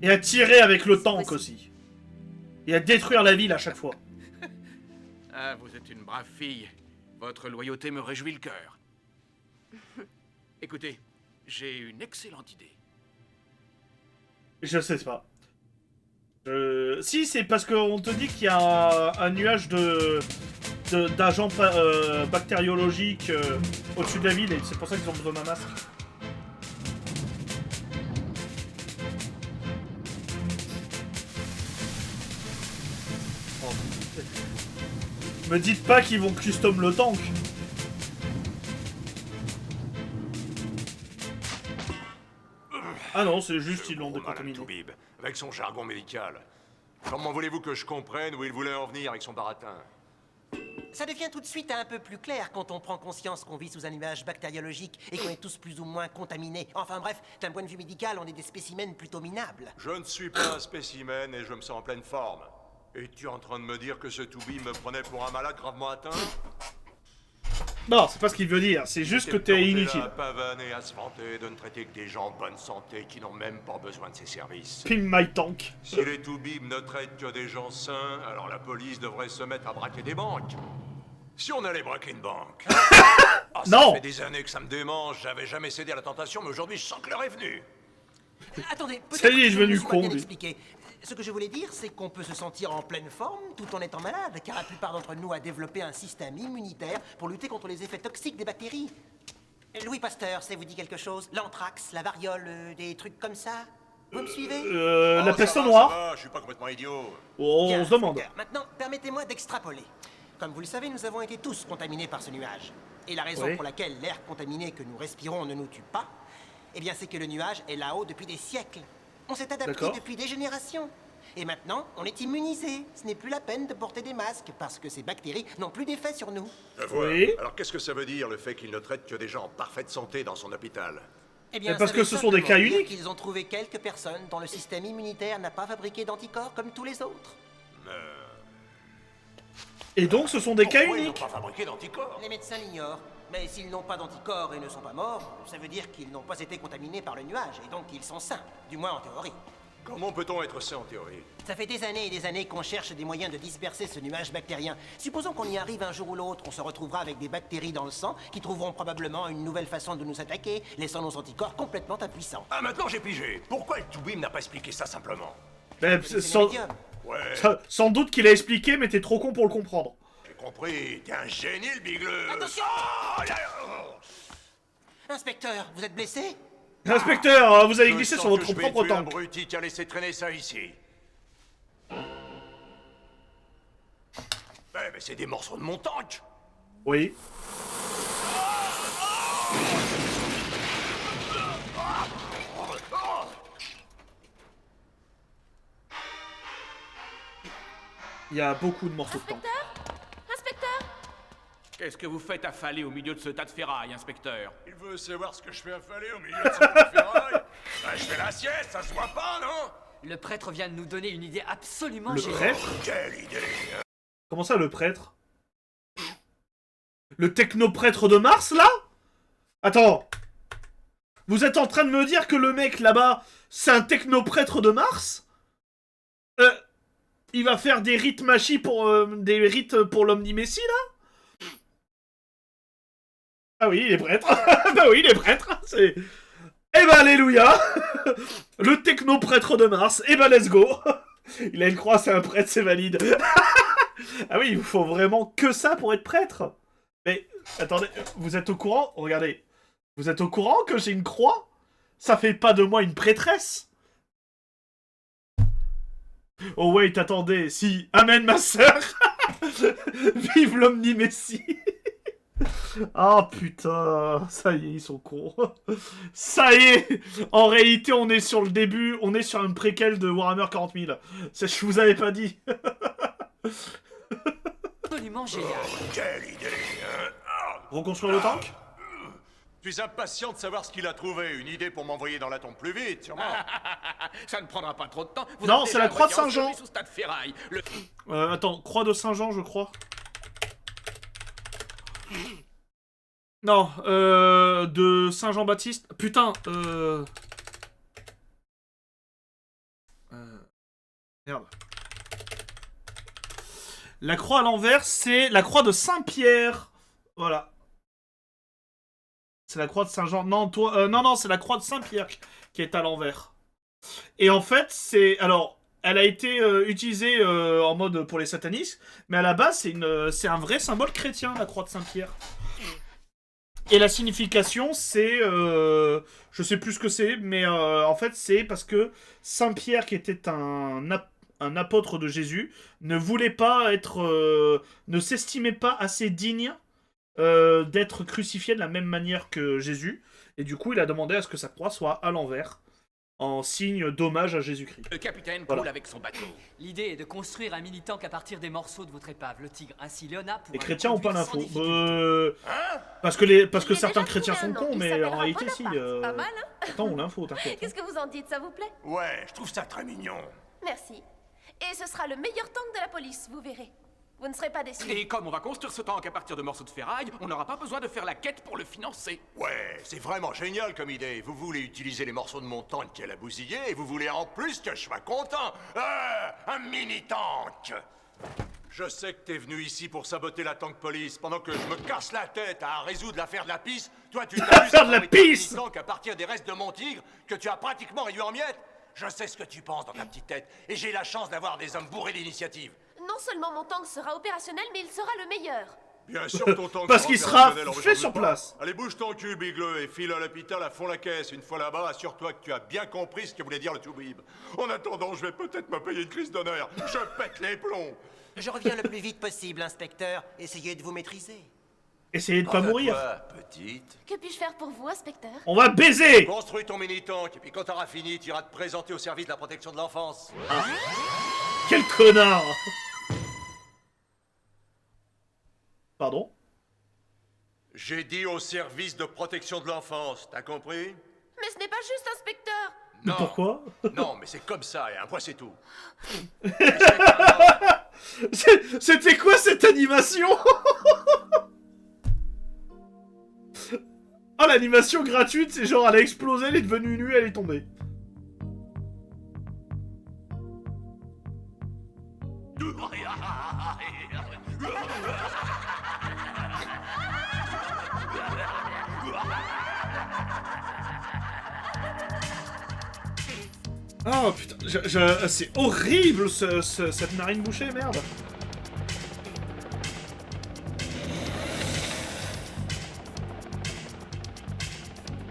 Et à tirer avec le tank aussi. Et à détruire la ville à chaque fois. Ah, vous êtes une brave fille. Votre loyauté me réjouit le cœur. Écoutez, j'ai une excellente idée. Je sais pas. Si, c'est parce qu'on te dit qu'il y a un nuage d'agents bactériologiques au-dessus de la ville et c'est pour ça qu'ils ont besoin d'un masque. Me dites pas qu'ils vont custom le tank. Ah non, c'est juste ils l'ont décontaminé. Toubib, avec son jargon médical. Comment voulez-vous que je comprenne où il voulait en venir avec son baratin? Ça devient tout de suite un peu plus clair quand on prend conscience qu'on vit sous un nuage bactériologique et qu'on est tous plus ou moins contaminés. Enfin bref, d'un point de vue médical, on est des spécimens plutôt minables. Je ne suis pas un spécimen et je me sens en pleine forme. Es-tu en train de me dire que ce Toubi me prenait pour un malade gravement atteint? Non, c'est pas ce qu'il veut dire, c'est juste que t'es inutile. À pavaner, à se vanter de ne traiter que des gens en bonne santé qui n'ont même pas besoin de ses services. Pin my tank. Si les Toubibs ne traitent que des gens sains, alors la police devrait se mettre à braquer des banques. Si on allait braquer une banque... Non. Ça fait des années que ça me démange, j'avais jamais cédé à la tentation, mais aujourd'hui je sens que l'heure est venue. Attendez, Ça y est, je vais devenu con, lui. expliquer. Ce que je voulais dire, c'est qu'on peut se sentir en pleine forme tout en étant malade, car la plupart d'entre nous a développé un système immunitaire pour lutter contre les effets toxiques des bactéries. Louis Pasteur, ça vous dit quelque chose? L'anthrax, la variole, des trucs comme ça? Vous me suivez? La peste ça va, noire. je suis pas complètement idiot. Oh, Bien, on se demande. super. Maintenant, permettez-moi d'extrapoler. Comme vous le savez, nous avons été tous contaminés par ce nuage. Et la raison Oui. pour laquelle l'air contaminé que nous respirons ne nous tue pas, eh bien c'est que le nuage est là-haut depuis des siècles. On s'est adapté D'accord. depuis des générations. Et maintenant, on est immunisé. Ce n'est plus la peine de porter des masques parce que ces bactéries n'ont plus d'effet sur nous. Je vois. Oui. Alors qu'est-ce que ça veut dire le fait qu'il ne traite que des gens en parfaite santé dans son hôpital? Eh bien, parce ça que veut ce sont des simplement cas dire uniques. qu'ils ont trouvé quelques personnes dont le système immunitaire n'a pas fabriqué d'anticorps comme tous les autres. Et donc, ce sont des cas Pourquoi ils n'ont uniques. pas fabriqué d'anticorps? Les médecins l'ignorent. Mais s'ils n'ont pas d'anticorps et ne sont pas morts, ça veut dire qu'ils n'ont pas été contaminés par le nuage, et donc ils sont sains, du moins en théorie. Comment peut-on être sain en théorie? Ça fait des années et des années qu'on cherche des moyens de disperser ce nuage bactérien. Supposons qu'on y arrive un jour ou l'autre, on se retrouvera avec des bactéries dans le sang qui trouveront probablement une nouvelle façon de nous attaquer, laissant nos anticorps complètement impuissants. Ah, maintenant j'ai pigé. Pourquoi le Toubib n'a pas expliqué ça simplement? Sans... Ouais, sans doute qu'il a expliqué, mais t'es trop con pour le comprendre. j'ai compris. T'es un génie, le bigleux. Attention! Oh, Inspecteur, vous êtes blessé? Inspecteur, vous avez Je glissé sens sur que votre je vais propre tuer tank. l'abruti qui a laissé traîner ça ici. Mais c'est des morceaux de mon tank. Oui. Il y a beaucoup de morceaux de tank. Inspecteur? Qu'est-ce que vous faites affaler au milieu de ce tas de ferraille, inspecteur? Il veut savoir ce que je fais affaler au milieu de ce tas de ferraille. Ben, je fais la sieste, ça se voit pas, non? Le prêtre vient de nous donner une idée absolument Le géniale. prêtre? Quelle idée! Comment ça, le prêtre? Le technoprêtre de Mars, là? Attends. Vous êtes en train de me dire que le mec, là-bas, c'est un technoprêtre de Mars? Il va faire des rites machis pour... des rites pour l'omni-messie, là? Ah oui, il est prêtre. Bah oui, il est prêtre. C'est... Eh ben, alléluia. Le technoprêtre de Mars. Eh ben, let's go. Il a une croix, c'est un prêtre, c'est valide. Ah oui, il vous faut vraiment que ça pour être prêtre. Mais, attendez, vous êtes au courant? Regardez. Vous êtes au courant que j'ai une croix? Ça fait pas de moi une prêtresse. Oh wait, attendez, si... Amen, ma sœur. Vive l'omni-messie. Ah putain, ça y est, ils sont cons. Ça y est. En réalité, on est sur le début, on est sur un préquel de Warhammer 40 000. Ça, je vous avais pas dit. Absolument génial. Quelle idée, hein? Reconstruire le tank? Je suis impatient de savoir ce qu'il a trouvé. Une idée pour m'envoyer dans la tombe plus vite, sûrement. Ça ne prendra pas trop de temps. Vous Non, êtes c'est déjà la croix de à moitié Saint-Jean. enseveli sous ce tas de ferraille. Attends, croix de Saint-Jean, je crois. Non, de Saint-Jean-Baptiste. Putain, merde. La croix à l'envers, c'est la croix de Saint-Pierre. Voilà. C'est la croix de Saint-Jean. Non, toi, non, c'est la croix de Saint-Pierre qui est à l'envers. Et en fait, c'est... Alors, elle a été utilisée en mode pour les satanistes, mais à la base, c'est un vrai symbole chrétien, la croix de Saint-Pierre. Et la signification, c'est... je sais plus ce que c'est, mais en fait, c'est parce que Saint-Pierre, qui était un apôtre de Jésus, ne voulait pas être... ne s'estimait pas assez digne d'être crucifié de la même manière que Jésus. Et du coup, il a demandé à ce que sa croix soit à l'envers. en signe d'hommage à Jésus-Christ. Le capitaine Voilà. coule avec son bateau. L'idée est de construire un mini-tank à partir des morceaux de votre épave, le Tigre. Ainsi, Léona pourra... Les chrétiens ont pas l'info. Hein Parce que certains chrétiens sont cons, mais en réalité, si. Pas mal, hein? Attends, on l'info, t'inquiète. Qu'est-ce que vous en dites, ça vous plaît? Ouais, je trouve ça très mignon. Merci. Et ce sera le meilleur tank de la police, vous verrez. Vous ne serez pas déçus. Et comme on va construire ce tank à partir de morceaux de ferraille, on n'aura pas besoin de faire la quête pour le financer. Ouais, c'est vraiment génial comme idée. Vous voulez utiliser les morceaux de mon tank qu'elle a bousillé et vous voulez en plus que je sois content. Un mini-tank. Je sais que t'es venu ici pour saboter la tank police pendant que je me casse la tête à résoudre l'affaire de la pisse. Toi, tu t'amuses Faire de la à fabriquer un pisse mini-tank à partir des restes de mon tigre que tu as pratiquement réduit en miettes. Je sais ce que tu penses dans ta petite tête et j'ai la chance d'avoir des hommes bourrés d'initiative. Non seulement mon tank sera opérationnel, mais il sera le meilleur. Bien sûr, ton tank Parce qu'il sera opérationnel, on fait ne sur veut pas. place. Allez, bouge ton cul, Bigleux, et file à l'hôpital à fond la caisse. Une fois là-bas, assure-toi que tu as bien compris ce que voulait dire le toubib. En attendant, je vais peut-être me payer une crise d'honneur. Je pète les plombs. Je reviens le plus vite possible, inspecteur. Essayez de vous maîtriser. Essayez de pas mourir. Petite. Que puis-je faire pour vous, inspecteur? On va baiser. Construis ton mini-tank, et puis quand t'auras fini, tu iras te présenter au service de la protection de l'enfance. Quel connard. Pardon? J'ai dit au service de protection de l'enfance, t'as compris? Mais ce n'est pas juste, inspecteur. Mais pourquoi? Non, mais c'est comme ça, et un point c'est tout. C'était quoi cette animation? Oh, l'animation gratuite, c'est genre elle a explosé, elle est devenue nue, elle est tombée. Oh putain, c'est horrible cette narine bouchée, merde.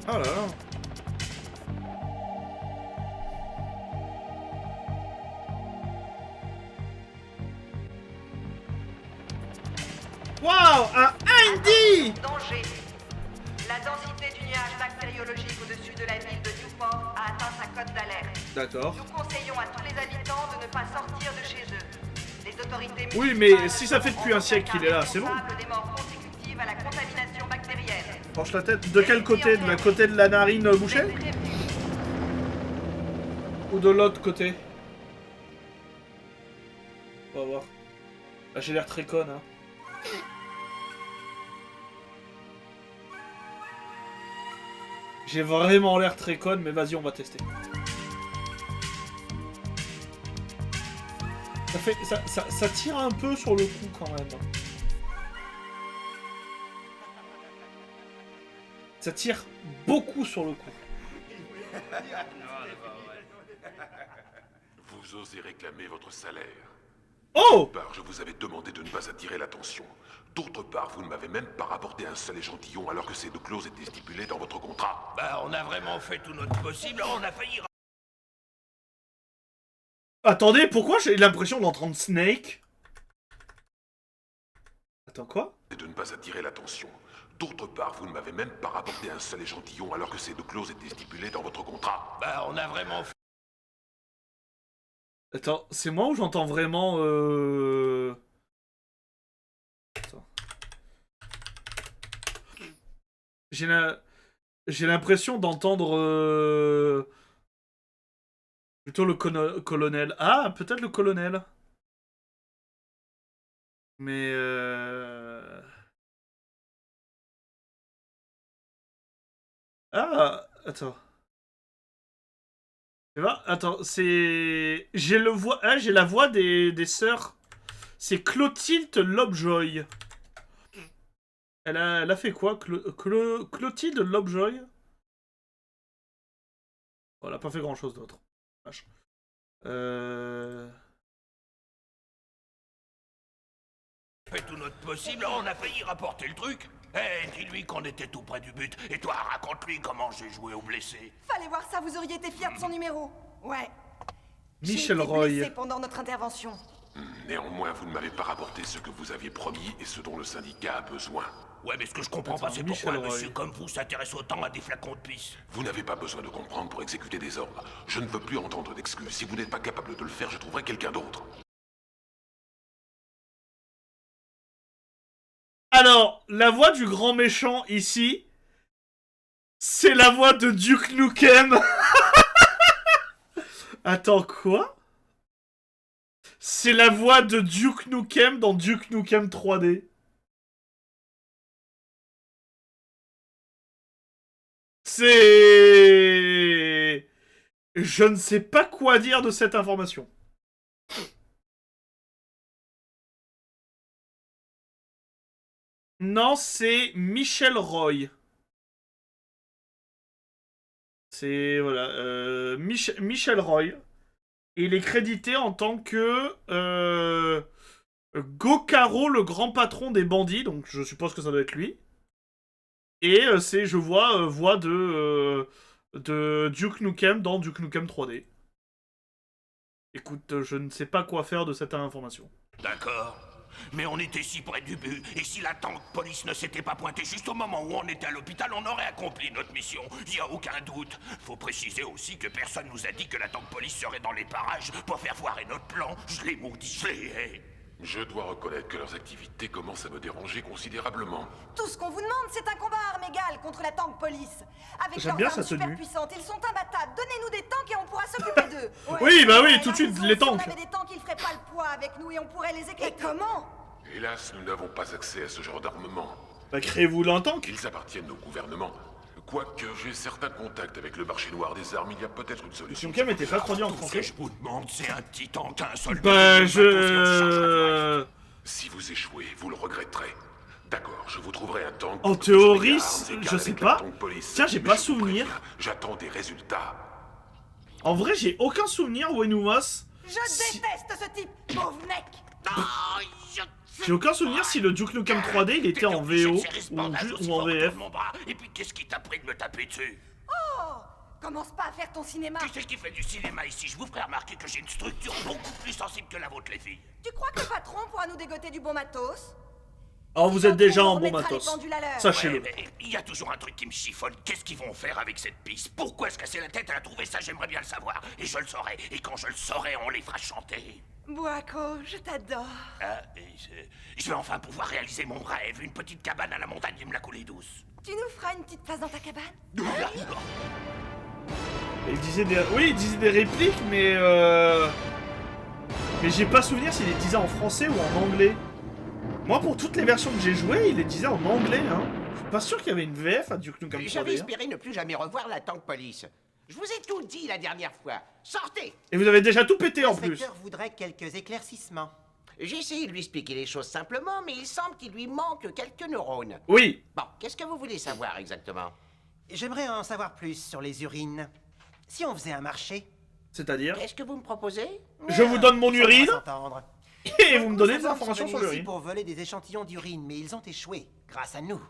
Oh là là. Waouh, un Andy! Danger. La densité du nuage bactériologique au-dessus de la ville de Newport a atteint sa cote d'alerte. D'accord. Nous conseillons à tous les habitants de ne pas sortir de chez eux. Les autorités Oui, mais si ça fait depuis un siècle qu'il est là, c'est bon. des morts consécutives à la contamination bactérienne. Penche la tête. De quel côté? De la côté de la narine bouchée? Ou de l'autre côté? On va voir. Ah, j'ai l'air très conne, hein. J'ai vraiment l'air très conne, mais vas-y, on va tester. Ça tire un peu sur le coup quand même. Ça tire beaucoup sur le coup. Vous osez réclamer votre salaire. Oh! D'une part, je vous avais demandé de ne pas attirer l'attention. D'autre part, vous ne m'avez même pas rapporté un seul échantillon alors que ces deux clauses étaient stipulées dans votre contrat. Bah, on a vraiment fait tout notre possible, on a failli... Attendez, pourquoi j'ai l'impression d'entendre Snake? Attends, quoi? Et de ne pas attirer l'attention. D'autre part, vous ne m'avez même pas rapporté un seul échantillon alors que ces deux clauses étaient stipulées dans votre contrat. Bah, on a vraiment fait... Attends, c'est moi ou j'entends vraiment Attends. J'ai l'impression d'entendre plutôt le colonel. Ah, peut-être le colonel. Mais Ah, attends. Tu vois, attends, c'est... J'ai la voix des sœurs. C'est Clotilde Lovejoy. Elle a fait quoi, Clotilde Lovejoy? Oh, elle a pas fait grand chose d'autre. Vache. fait tout notre possible, on a failli rapporter le truc. Eh, dis-lui qu'on était tout près du but. Et toi, raconte-lui comment j'ai joué au blessé. Fallait voir ça, vous auriez été fier de son numéro. Ouais. Michel J'ai été Roy. blessé pendant notre intervention. Néanmoins, vous ne m'avez pas rapporté ce que vous aviez promis et ce dont le syndicat a besoin. Ouais, mais ce que je comprends pas, c'est pourquoi un monsieur comme vous s'intéresse autant à des flacons de pisse. Vous n'avez pas besoin de comprendre pour exécuter des ordres. Je ne veux plus entendre d'excuses. Si vous n'êtes pas capable de le faire, je trouverai quelqu'un d'autre. Alors, la voix du grand méchant ici, c'est la voix de Duke Nukem. Attends, quoi? C'est la voix de Duke Nukem dans Duke Nukem 3D. C'est... Je ne sais pas quoi dire de cette information. Non, c'est Michel Roy. C'est... Voilà. Michel Roy. Et il est crédité en tant que... Gokaro, le grand patron des bandits. Donc je suppose que ça doit être lui. Et c'est, je vois, voix de Duke Nukem dans Duke Nukem 3D. Écoute, je ne sais pas quoi faire de cette information. D'accord. Mais on était si près du but, et si la tank police ne s'était pas pointée juste au moment où on était à l'hôpital, on aurait accompli notre mission. Y a aucun doute. Faut préciser aussi que personne nous a dit que la tank police serait dans les parages pour faire foirer notre plan. Je l'ai maudit, je l'ai hais. Je dois reconnaître que leurs activités commencent à me déranger considérablement. Tout ce qu'on vous demande, c'est un combat à armes égales contre la tank police. Avec J'aime leurs bien armes sa super tenue. puissantes, ils sont imbattables. Donnez-nous des tanks et on pourra s'occuper d'eux. Ouais, Oui, bah oui, ouais, tout de la suite, raison, les si on tanks. avait des tanks, ils feraient pas le poids avec nous et on pourrait les éclater. Et comment? Hélas, nous n'avons pas accès à ce genre d'armement. Bah créez-vous un tank. Ils appartiennent au gouvernement. Quoique j'ai certains contacts avec le marché noir des armes, il y a peut-être une solution. Nukem était pas traduit en français. Je vous demande, c'est un petit tank, un seul... Bah je... Si vous échouez, vous le regretterez. D'accord, je vous trouverai un tank. En théorie, je sais pas. Tiens, j'ai pas souvenir. J'attends des résultats. En vrai, j'ai aucun souvenir, Wenumos. Je déteste ce type, pauvre mec. J'ai aucun souvenir si le Duke Nukem 3D il était en VO ou en VF. Et puis qu'est-ce qui t'a pris de me taper dessus? Oh, commence pas à faire ton cinéma. Qui c'est qui fait du cinéma ici? Je vous ferai remarquer que j'ai une structure beaucoup plus sensible que la vôtre, les filles. Tu crois que le patron pourra nous dégoter du bon matos? Oh, vous êtes déjà en bon remettra les matos. pendules à l'heure. Sachez-le. Ouais, mais il y a toujours un truc qui me chiffonne. Qu'est-ce qu'ils vont faire avec cette piste? Pourquoi se casser la tête à la trouver? Ça, j'aimerais bien le savoir. Et je le saurai. Et quand je le saurai, on les fera chanter. Boaco, je t'adore. Je vais enfin pouvoir réaliser mon rêve. Une petite cabane à la montagne et me la couler douce. Tu nous feras une petite place dans ta cabane? Il disait des... Oui, il disait des répliques, mais j'ai pas souvenir s'il les disait en français ou en anglais. Moi, pour toutes les versions que j'ai jouées, il les disait en anglais, hein. Je suis pas sûr qu'il y avait une VF à Duke Nukem 3D. J'avais espéré ne plus jamais revoir la tank police. Je vous ai tout dit la dernière fois. Sortez! Et vous avez déjà tout pété en plus. L'inspecteur voudrait quelques éclaircissements. J'ai essayé de lui expliquer les choses simplement, mais il semble qu'il lui manque quelques neurones. Oui. Bon, qu'est-ce que vous voulez savoir exactement? J'aimerais en savoir plus sur les urines. Si on faisait un marché... C'est-à-dire? Qu'est-ce que vous me proposez? Je vous donne mon urine. S'entendre. Et vous me donnez des Nous informations sommes sur venus ici l'urine. pour voler des échantillons d'urine, mais ils ont échoué, grâce à nous.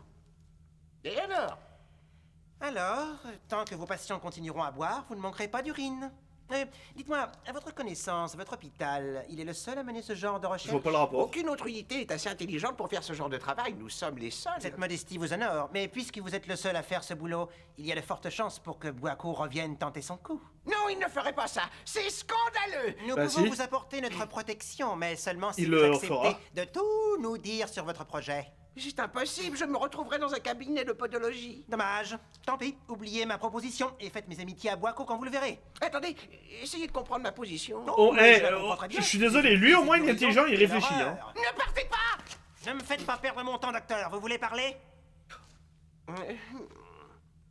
Et alors? Alors, tant que vos patients continueront à boire, vous ne manquerez pas d'urine. Dites-moi, à votre connaissance, votre hôpital, il est le seul à mener ce genre de recherche? Je vois pas le rapport. Aucune autre unité est assez intelligente pour faire ce genre de travail. Nous sommes les seuls. Cette modestie vous honore, mais puisque vous êtes le seul à faire ce boulot, il y a de fortes chances pour que Boaco revienne tenter son coup. Non, il ne ferait pas ça. C'est scandaleux. Nous Bah pouvons si. vous apporter notre protection, mais seulement si Il vous le acceptez fera. de tout nous dire sur votre projet. C'est impossible. Je me retrouverai dans un cabinet de podologie. Dommage. Tant pis, oubliez ma proposition et faites mes amitiés à Boaco quand vous le verrez. Attendez, essayez de comprendre ma position. Oh, mais eh, je la comprends très bien. je suis désolé, lui au moins il est intelligent, il réfléchit. Hein. Ne partez pas! Ne me faites pas perdre mon temps, docteur. Vous voulez parler?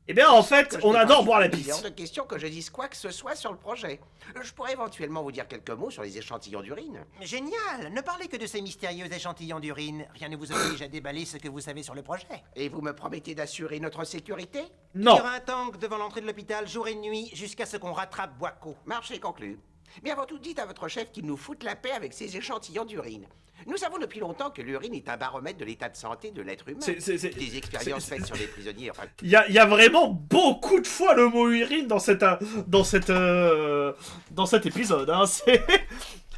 Eh bien en fait, on adore boire la Il est hors pisse. de question que je dise quoi que ce soit sur le projet. Je pourrais éventuellement vous dire quelques mots sur les échantillons d'urine. Génial. Ne parlez que de ces mystérieux échantillons d'urine. Rien ne vous oblige à déballer ce que vous savez sur le projet. Et vous me promettez d'assurer notre sécurité? Il y Non. aura un tank devant l'entrée de l'hôpital jour et nuit jusqu'à ce qu'on rattrape Boaco. Marché conclu. Mais avant tout, dites à votre chef qu'il nous foute la paix avec ces échantillons d'urine. Nous savons depuis longtemps que l'urine est un baromètre de l'état de santé de l'être humain. Des expériences faites sur les prisonniers, enfin... Il y a vraiment beaucoup de fois le mot urine dans cet épisode. Hein.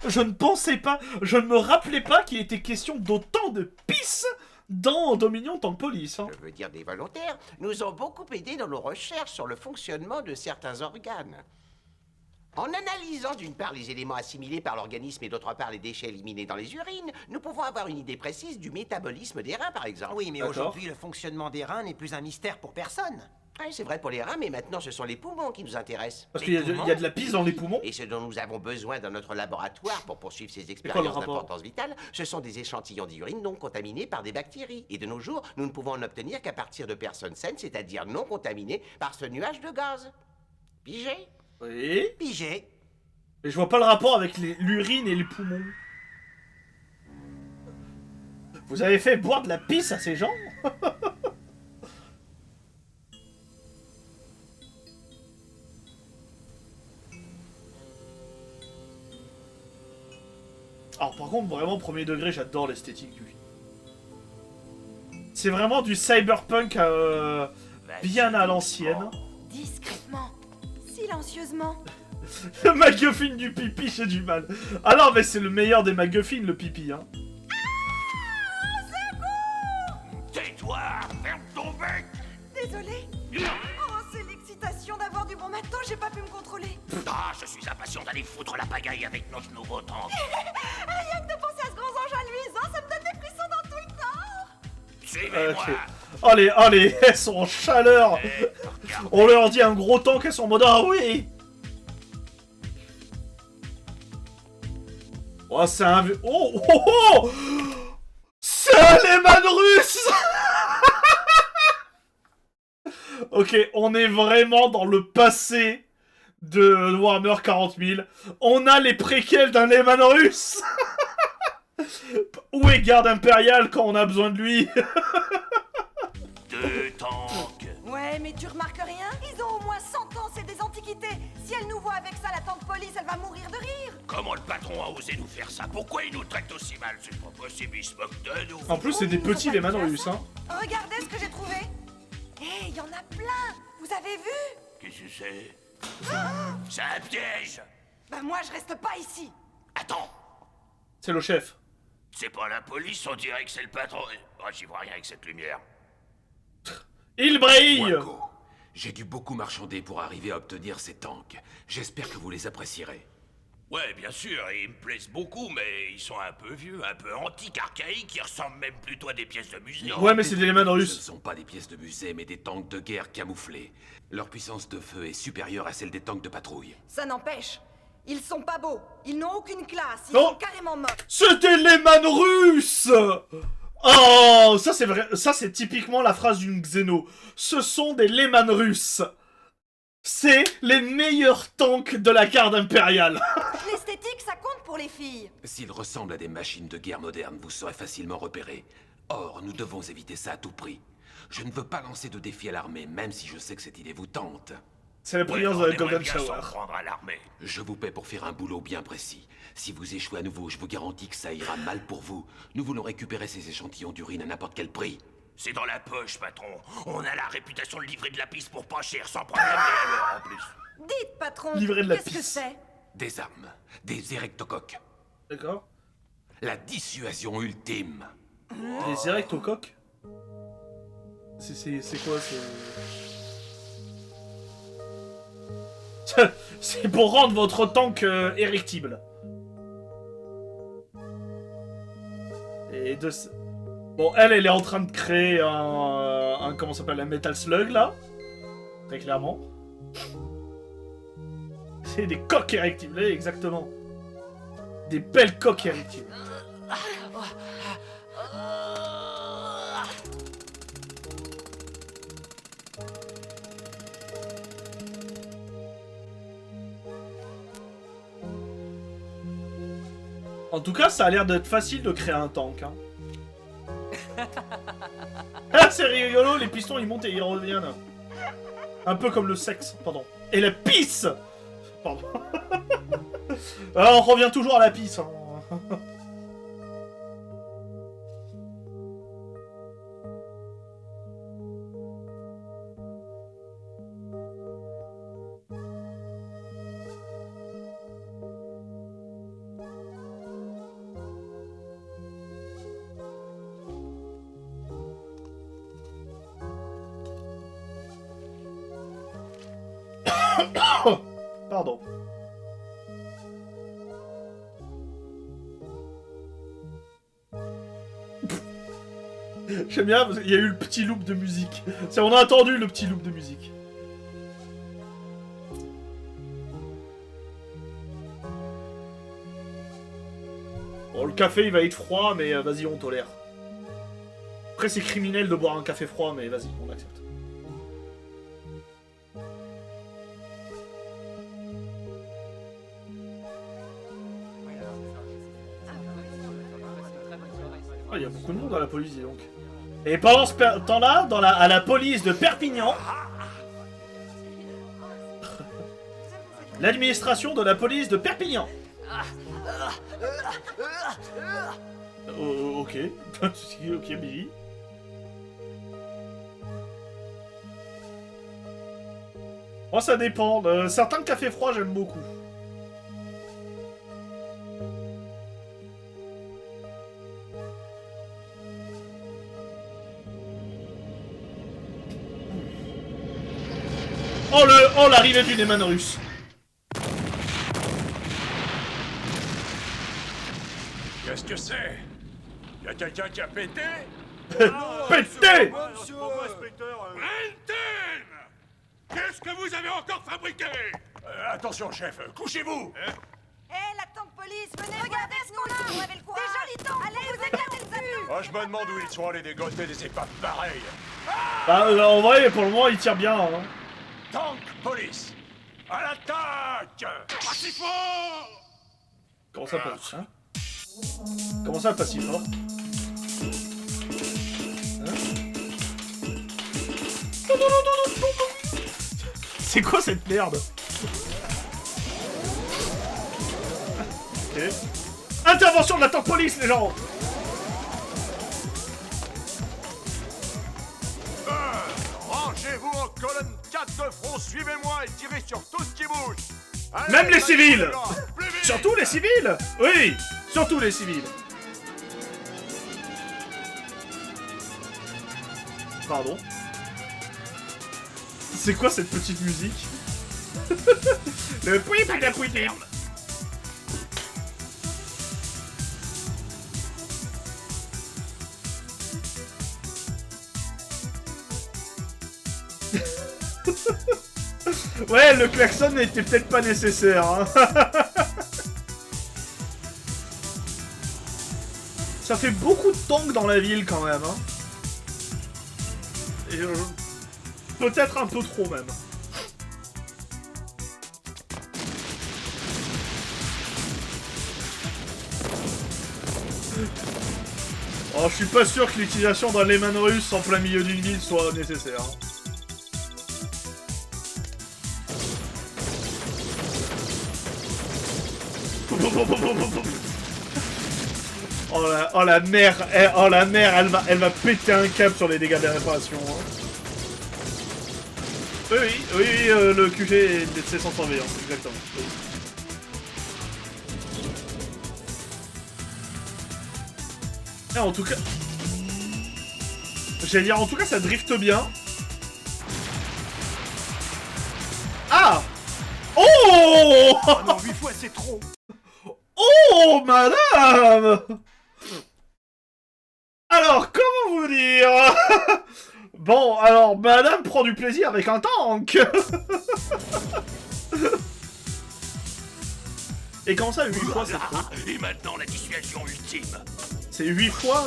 Je ne pensais pas, je ne me rappelais pas qu'il était question d'autant de pisse dans Dominion Tank Police. Hein. Je veux dire des volontaires, nous ont beaucoup aidé dans nos recherches sur le fonctionnement de certains organes. En analysant d'une part les éléments assimilés par l'organisme et d'autre part les déchets éliminés dans les urines, nous pouvons avoir une idée précise du métabolisme des reins, par exemple. Oui, mais aujourd'hui, le fonctionnement des reins n'est plus un mystère pour personne. Oui, c'est vrai pour les reins, mais maintenant ce sont les poumons qui nous intéressent. Parce qu'il y a de la pisse dans les poumons. Et ce dont nous avons besoin dans notre laboratoire pour poursuivre ces expériences d'importance vitale, ce sont des échantillons d'urine non contaminés par des bactéries. Et de nos jours, nous ne pouvons en obtenir qu'à partir de personnes saines, c'est-à-dire non contaminées par ce nuage de gaz. Pigé? Oui. Pigé. Mais je vois pas le rapport avec l'urine et les poumons. Vous avez fait boire de la pisse à ces gens? Alors par contre, vraiment, premier degré, j'adore l'esthétique du film. C'est vraiment du cyberpunk bien à l'ancienne. Discrètement, silencieusement. Le MacGuffin du pipi, j'ai du mal. Ah non, mais c'est le meilleur des MacGuffin, le pipi, hein. Tais-toi, ferme ton bec. Désolé. Oh, c'est l'excitation d'avoir du bon matos, j'ai pas pu me contrôler. Ah, je suis impatient d'aller foutre la pagaille avec notre nouveau tank. Rien que de penser à ce gros engin luisant, ça me donne des frissons dans tout le corps. Suivez-moi. Allez, allez, elles sont en chaleur. On leur dit un gros tank, elles sont en mode ah oui. Oh, c'est un... Oh, oh, oh. C'est un Lehman russe. Ok, on est vraiment dans le passé de Warhammer 40 000. On a les préquels d'un Lehman russe. Où est Garde Impériale quand on a besoin de lui? Deux tanks. Ouais, mais tu remarques rien? Ils ont au moins 100 ans, c'est des antiquités. Si elle nous voit avec ça, la tank police, elle va mourir de rire. Comment le patron a osé nous faire ça? Pourquoi il nous traite aussi mal? C'est pas possible, il se moque de nous. En plus, c'est des petits Lehman russes, hein. Regardez ce que j'ai trouvé. Hé, il y en a plein. Vous avez vu? Qu'est-ce que c'est? C'est un piège. Bah moi, je reste pas ici. Attends. C'est le chef. C'est pas la police, on dirait que c'est le patron. Oh, j'y vois rien avec cette lumière. Il brille. Wako, j'ai dû beaucoup marchander pour arriver à obtenir ces tanks. J'espère que vous les apprécierez. Ouais, bien sûr, ils me plaisent beaucoup, mais ils sont un peu vieux, un peu antiques, archaïques, ils ressemblent même plutôt à des pièces de musée. Ouais, mais c'est des Lehman russes. Ce ne sont pas des pièces de musée, mais des tanks de guerre camouflés. Leur puissance de feu est supérieure à celle des tanks de patrouille. Ça n'empêche. Ils sont pas beaux. Ils n'ont aucune classe. Ils Non. sont carrément moches. C'est des Lehman russes. Oh, ça c'est vrai. Ça c'est typiquement la phrase d'une Xeno. Ce sont des Lehman russes. C'est les meilleurs tanks de la garde impériale. L'esthétique, ça compte pour les filles. S'ils ressemblent à des machines de guerre modernes, vous serez facilement repérés. Or, nous devons éviter ça à tout prix. Je ne veux pas lancer de défi à l'armée, même si je sais que cette idée vous tente. C'est la prière de la Golden Shower. Je vous paie pour faire un boulot bien précis. Si vous échouez à nouveau, je vous garantis que ça ira mal pour vous. Nous voulons récupérer ces échantillons d'urine à n'importe quel prix. C'est dans la poche, patron. On a la réputation de livrer de la piste pour pas cher, sans problème, et en plus. Dites, patron, Livrer de la qu'est-ce que pisse. c'est? Des armes, des érectocoques. D'accord. La dissuasion ultime. Les érectocoques. C'est quoi, c'est pour rendre votre tank érectible. Et de... Bon, elle est en train de créer un comment ça s'appelle, un Metal Slug, là. Très clairement. C'est des coques érectibles, là, exactement. Des belles coques érectibles. En tout cas, ça a l'air d'être facile de créer un tank, hein. Ah, c'est rigolo, les pistons ils montent et ils reviennent. Un peu comme le sexe, pardon. Et la pisse. Pardon. Alors, on revient toujours à la pisse, hein. Pardon. J'aime bien, il y a eu le petit loop de musique. On a attendu le petit loop de musique. Bon, le café il va être froid, mais vas-y, on tolère. Après, c'est criminel de boire un café froid, mais vas-y, on l'accepte. Ah, il y a beaucoup de monde à la police, dis donc. Et pendant ce temps-là, à la police de Perpignan, l'administration de la police de Perpignan. Ok. Ok, Billy. Moi, ça dépend. Certains cafés froids, j'aime beaucoup. Oh, l'arrivée du Neyman russe. Qu'est-ce que c'est? Y'a quelqu'un qui a pété? Pété! Qu'est-ce que vous avez encore fabriqué? Attention, chef, couchez-vous! Hé, la tank police, venez, regardez ce qu'on a! Vous avez le courage! Des jolis tanks! Allez, vous éclatez le cul! Oh, je me demande où ils sont allés dégoter des épaves pareilles! Bah, en vrai, pour le moment, il tire bien, hein. Tank police! À l'attaque! Pas si fort! Comment ça, pas hein? Comment ça, pas si fort? C'est quoi cette merde? Ok. Intervention de la tank police, les gens! Rangez-vous en colonne 4 de front, suivez-moi et tirez sur tout ce qui bouge! Allez, même les civils! Plus vite! Surtout les civils! Oui! Surtout les civils! Pardon? C'est quoi cette petite musique? Le pouip et la pouip. Ouais, le klaxon n'était peut-être pas nécessaire, hein. Ça fait beaucoup de tanks dans la ville quand même, hein. Et peut-être un peu trop même. Oh, je suis pas sûr que l'utilisation d'un Neyman russe en plein milieu d'une ville soit nécessaire. Oh la mère, elle va péter un câble sur les dégâts de réparation. Hein. Oui, le QG c'est sans surveillance, exactement. Oui. Et en tout cas, j'allais dire, en tout cas, ça drifte bien. Ah! Oh! Oh non, 8 fois c'est trop. Oh, madame! Alors, comment vous dire? Bon, alors, madame prend du plaisir avec un tank. Et comment ça, 8 fois, c'est trop? Et maintenant, la dissuasion ultime. C'est 8 fois,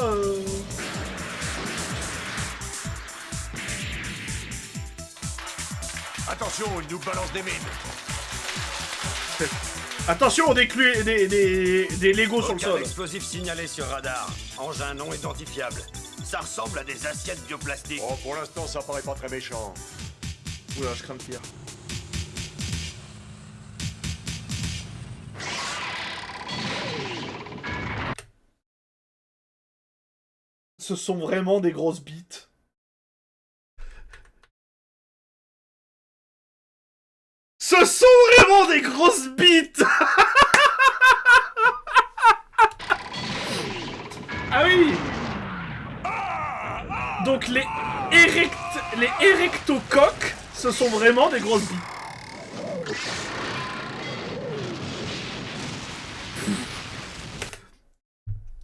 Attention, il nous balance des mines. Attention, des Legos sur le sol. Explosif signalé sur radar. Engin non identifiable. Ça ressemble à des assiettes bioplastiques. Oh, pour l'instant, ça paraît pas très méchant. Oula, je crains le pire. Ce sont vraiment des grosses bites. Ce sont vraiment des grosses bites. Ah oui. Donc les érectocoques, ce sont vraiment des grosses bites.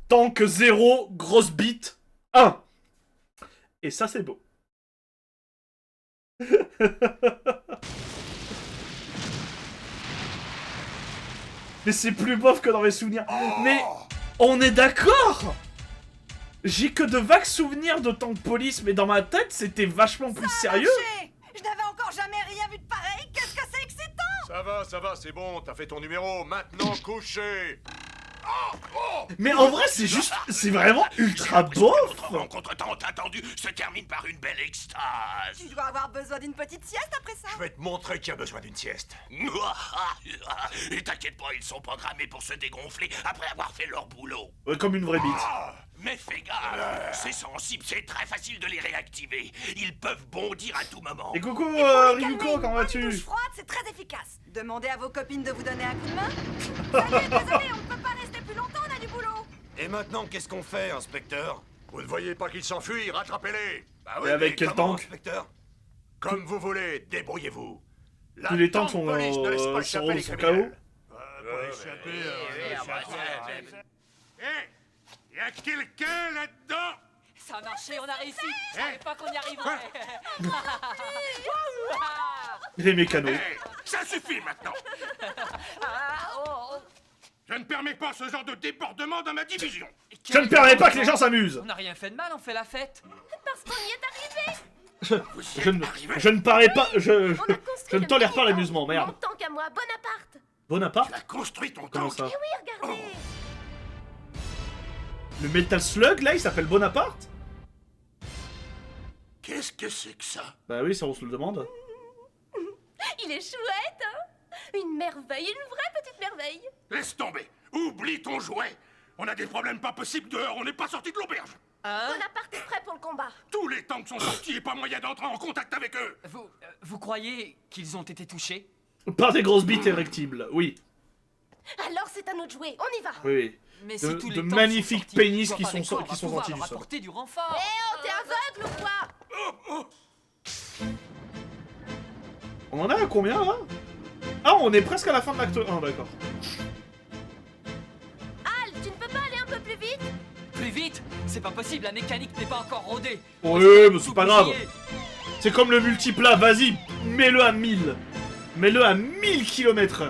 Tank 0, grosse bite 1. Et ça, c'est beau. Mais c'est plus bof que dans mes souvenirs. Mais on est d'accord. J'ai que de vagues souvenirs de Tank Police, mais dans ma tête, c'était vachement plus sérieux. Je n'avais encore jamais rien vu de pareil. Qu'est-ce que c'est excitant! Ça va, c'est bon, t'as fait ton numéro. Maintenant, couchez. Mais en vrai, c'est juste... C'est vraiment ultra bof. Notre rencontre tant attendue se termine par une belle extase. Tu dois avoir besoin d'une petite sieste après ça. Je vais te montrer qu'il y a besoin d'une sieste. Et t'inquiète pas, ils sont programmés pour se dégonfler après avoir fait leur boulot. Comme une vraie bite. Mais fais gaffe, c'est sensible, c'est très facile de les réactiver. Ils peuvent bondir à tout moment. Et coucou Ryuko, comment vas-tu? Douche froide, c'est très efficace. Demandez à vos copines de vous donner un coup de main. Salut, désolé, on ne peut pas rester plus longtemps, on a du boulot. Et maintenant, qu'est-ce qu'on fait, inspecteur? Vous ne voyez pas qu'ils s'enfuient, rattrapez-les. Bah Et avec quel tank? Inspecteur? Comme vous voulez, débrouillez-vous. Tous les tanks sont, police ne laisse pas échapper les sont KO. criminels. Y a quelqu'un là-dedans? Ça a marché, on a réussi. Je savais pas qu'on y arriverait. Les mécanos. Ça suffit maintenant. Je ne permets pas ce genre de débordement dans ma division. Je ne permets pas que les gens s'amusent. On n'a rien fait de mal, on fait la fête. Parce qu'on y est arrivé. Je ne parais pas... Je ne tolère pas l'amusement, Mon merde. tank à moi, Bonaparte. Bonaparte? Tu as construit ton Comment tank? ça? Eh oui, regardez. Le Metal Slug, là, il s'appelle Bonaparte? Qu'est-ce que c'est que ça? Bah oui, ça on se le demande. Il est chouette, hein? Une merveille, une vraie petite merveille. Laisse tomber. Oublie ton jouet. On a des problèmes pas possibles dehors, on n'est pas sorti de l'auberge. Bonaparte est prêt pour le combat. Tous les tanks sont sortis et pas moyen d'entrer en contact avec eux. Vous croyez qu'ils ont été touchés? Par des grosses bites érectibles, oui. Alors c'est à nous de jouer, on y va. Oui, oui. Mais si tous les De tanks magnifiques sont sortis, pénis je vois qui pas sont, avec quoi on va qui sont pouvoir sortis leur du sol. apporter du renfort. Eh oh, t'es aveugle ou quoi? On en a à combien, là? Ah, on est presque à la fin de l'acte 1, d'accord. Al, tu ne peux pas aller un peu plus vite? Plus vite? C'est pas possible, la mécanique n'est pas encore rodée. Oui, mais c'est pas grave. C'est comme le multiplat, vas-y, mets-le à 1000. Mets-le à 1000 km/h.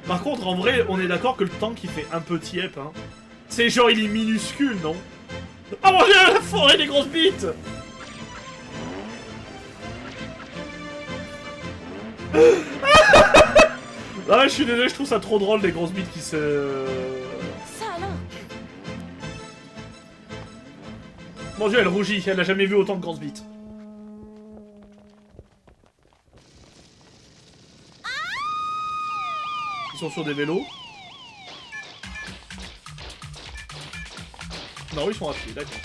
Par contre, en vrai, on est d'accord que le tank il fait un peu tiep, hein. C'est genre il est minuscule, non? Oh mon dieu, la forêt des grosses bites! Ah, je suis désolé, je trouve ça trop drôle, les grosses bites qui se... Ça alors? Mon dieu, elle rougit, elle a jamais vu autant de grosses bites. Ils sont sur des vélos. Non, ils sont à pied, d'accord.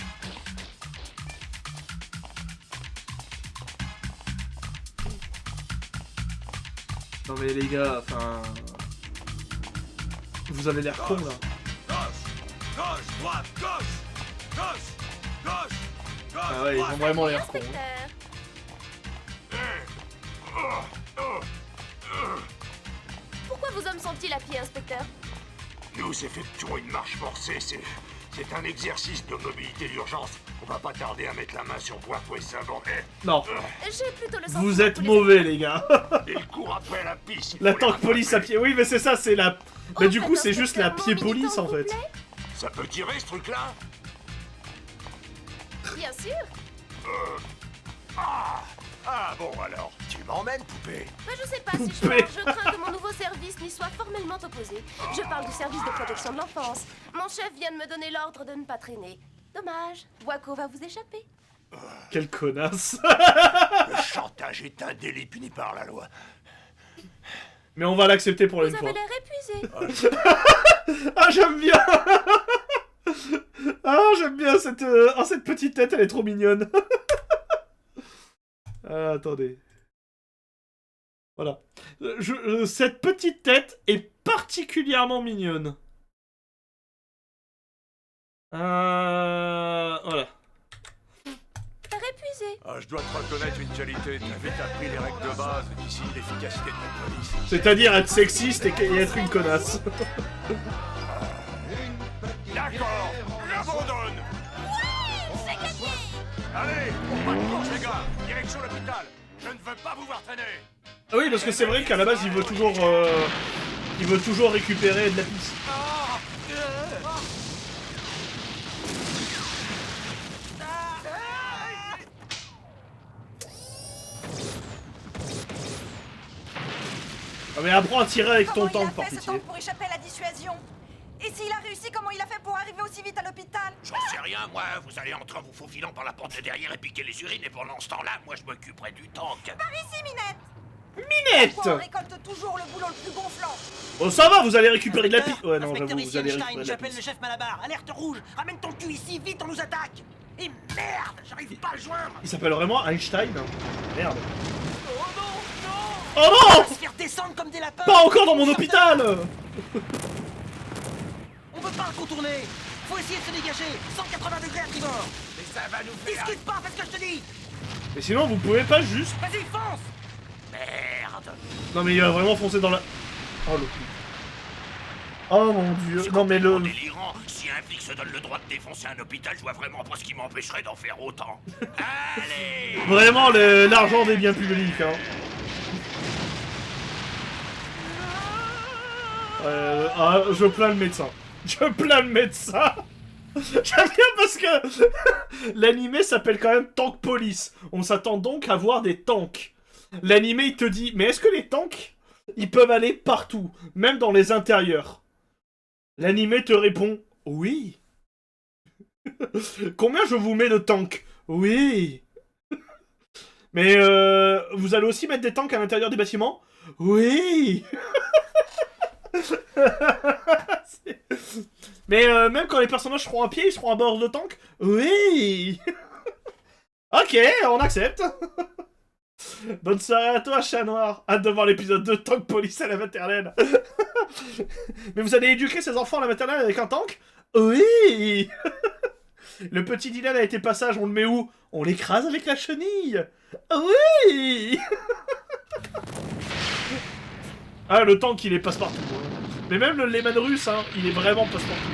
Non mais les gars, enfin... Vous avez l'air con là. Gauche, droite, gauche, gauche, gauche, gauche. Ah ouais, ils ont vraiment l'air con. Pourquoi vos hommes sont-ils à pied, inspecteur? Nous effectuons une marche forcée, c'est un exercice de mobilité d'urgence. On va pas tarder à mettre la main sur Poivre et Savon. Non. J'ai plutôt le sentiment Vous êtes que les- mauvais les gars. Il court après la piste. La tank police à pied. Oui mais c'est ça, c'est la... Mais du coup c'est juste la pied police en fait. Ça peut tirer ce truc-là? Bien sûr. Ah bon alors, tu m'emmènes, poupée? Mais je sais pas si je pars. Je crains que mon nouveau service n'y soit formellement opposé. Je parle du service de protection de l'enfance. Mon chef vient de me donner l'ordre de ne pas traîner. Dommage. Wako va vous échapper. Quelle connasse. Le chantage est un délit puni par la loi. Mais on va l'accepter pour Vous une avez fois. l'air épuisé. Ah j'aime bien. Ah j'aime bien cette... Oh, cette petite tête, elle est trop mignonne. Attendez. Voilà. Cette petite tête est particulièrement mignonne. Voilà. Épuisé. Ah, je dois te reconnaître une qualité. T'as vite appris les règles de base d'ici l'efficacité de la police. C'est-à-dire être sexiste et être une connasse. D'accord, j'abandonne. Ouais, c'est gagné. Allez, on pas de course, les gars. Direction l'hôpital. Je ne veux pas vous voir traîner. Ah oui, parce que c'est vrai qu'à la base, il veut toujours récupérer de la piste. Ah mais apprends à tirer avec ton tank, par pitié. Comment il a fait ce tank pour échapper à la dissuasion? Et s'il a réussi, comment il a fait pour arriver aussi vite à l'hôpital? J'en sais rien, moi. Vous allez entrer en vous faufilant par la porte de derrière et piquer les urines. Et pendant ce temps-là, moi, je m'occuperai du tank. Par ici, Minette. Minette! Pourquoi on récolte toujours le boulot le plus gonflant? Oh ça va, vous allez récupérer de la piste. Ouais non, j'avoue, Inspecteur vous allez Einstein, récupérer de la j'appelle piste. le chef Malabar. Alerte rouge. Ramène ton cul ici, vite, on nous attaque. Et merde, j'arrive pas à le joindre. Il s'appelle vraiment Einstein. Merde. Oh non, non. Oh On non! va se faire descendre comme des lapins. Pas encore dans mon hôpital! On peut pas le contourner. Faut essayer de se dégager. 180 degrés à tribord. Mais ça va nous faire... Discute pas, fais ce que je te dis. Mais sinon, vous pouvez pas juste... Vas-y, fonce. Merde. Non mais il va vraiment foncer dans la... Oh le... Oh mon dieu. Non mais le... Délirant. Si un flic se donne le droit de défoncer un hôpital, je vois vraiment pas ce qui m'empêcherait d'en faire autant. Allez. Vraiment l'argent des biens publics, hein. Je plains le médecin. Je plains le médecin. J'aime bien parce que l'animé s'appelle quand même Tank Police. On s'attend donc à voir des tanks. L'animé il te dit, mais est-ce que les tanks, ils peuvent aller partout, même dans les intérieurs? L'animé te répond, oui. Combien je vous mets de tanks? Oui. Mais vous allez aussi mettre des tanks à l'intérieur des bâtiments? Oui. Mais même quand les personnages seront à pied, ils seront à bord de tank? Oui. Ok, on accepte. Bonne soirée à toi, chat noir. Hâte de voir l'épisode 2 Tank Police à la maternelle. Mais vous allez éduquer ces enfants à la maternelle avec un tank? Oui. Le petit Dylan a été passage, on le met où? On l'écrase avec la chenille. Oui. Ah, le tank, il est passe-partout. Mais même le Lehman russe, hein, il est vraiment passe-partout.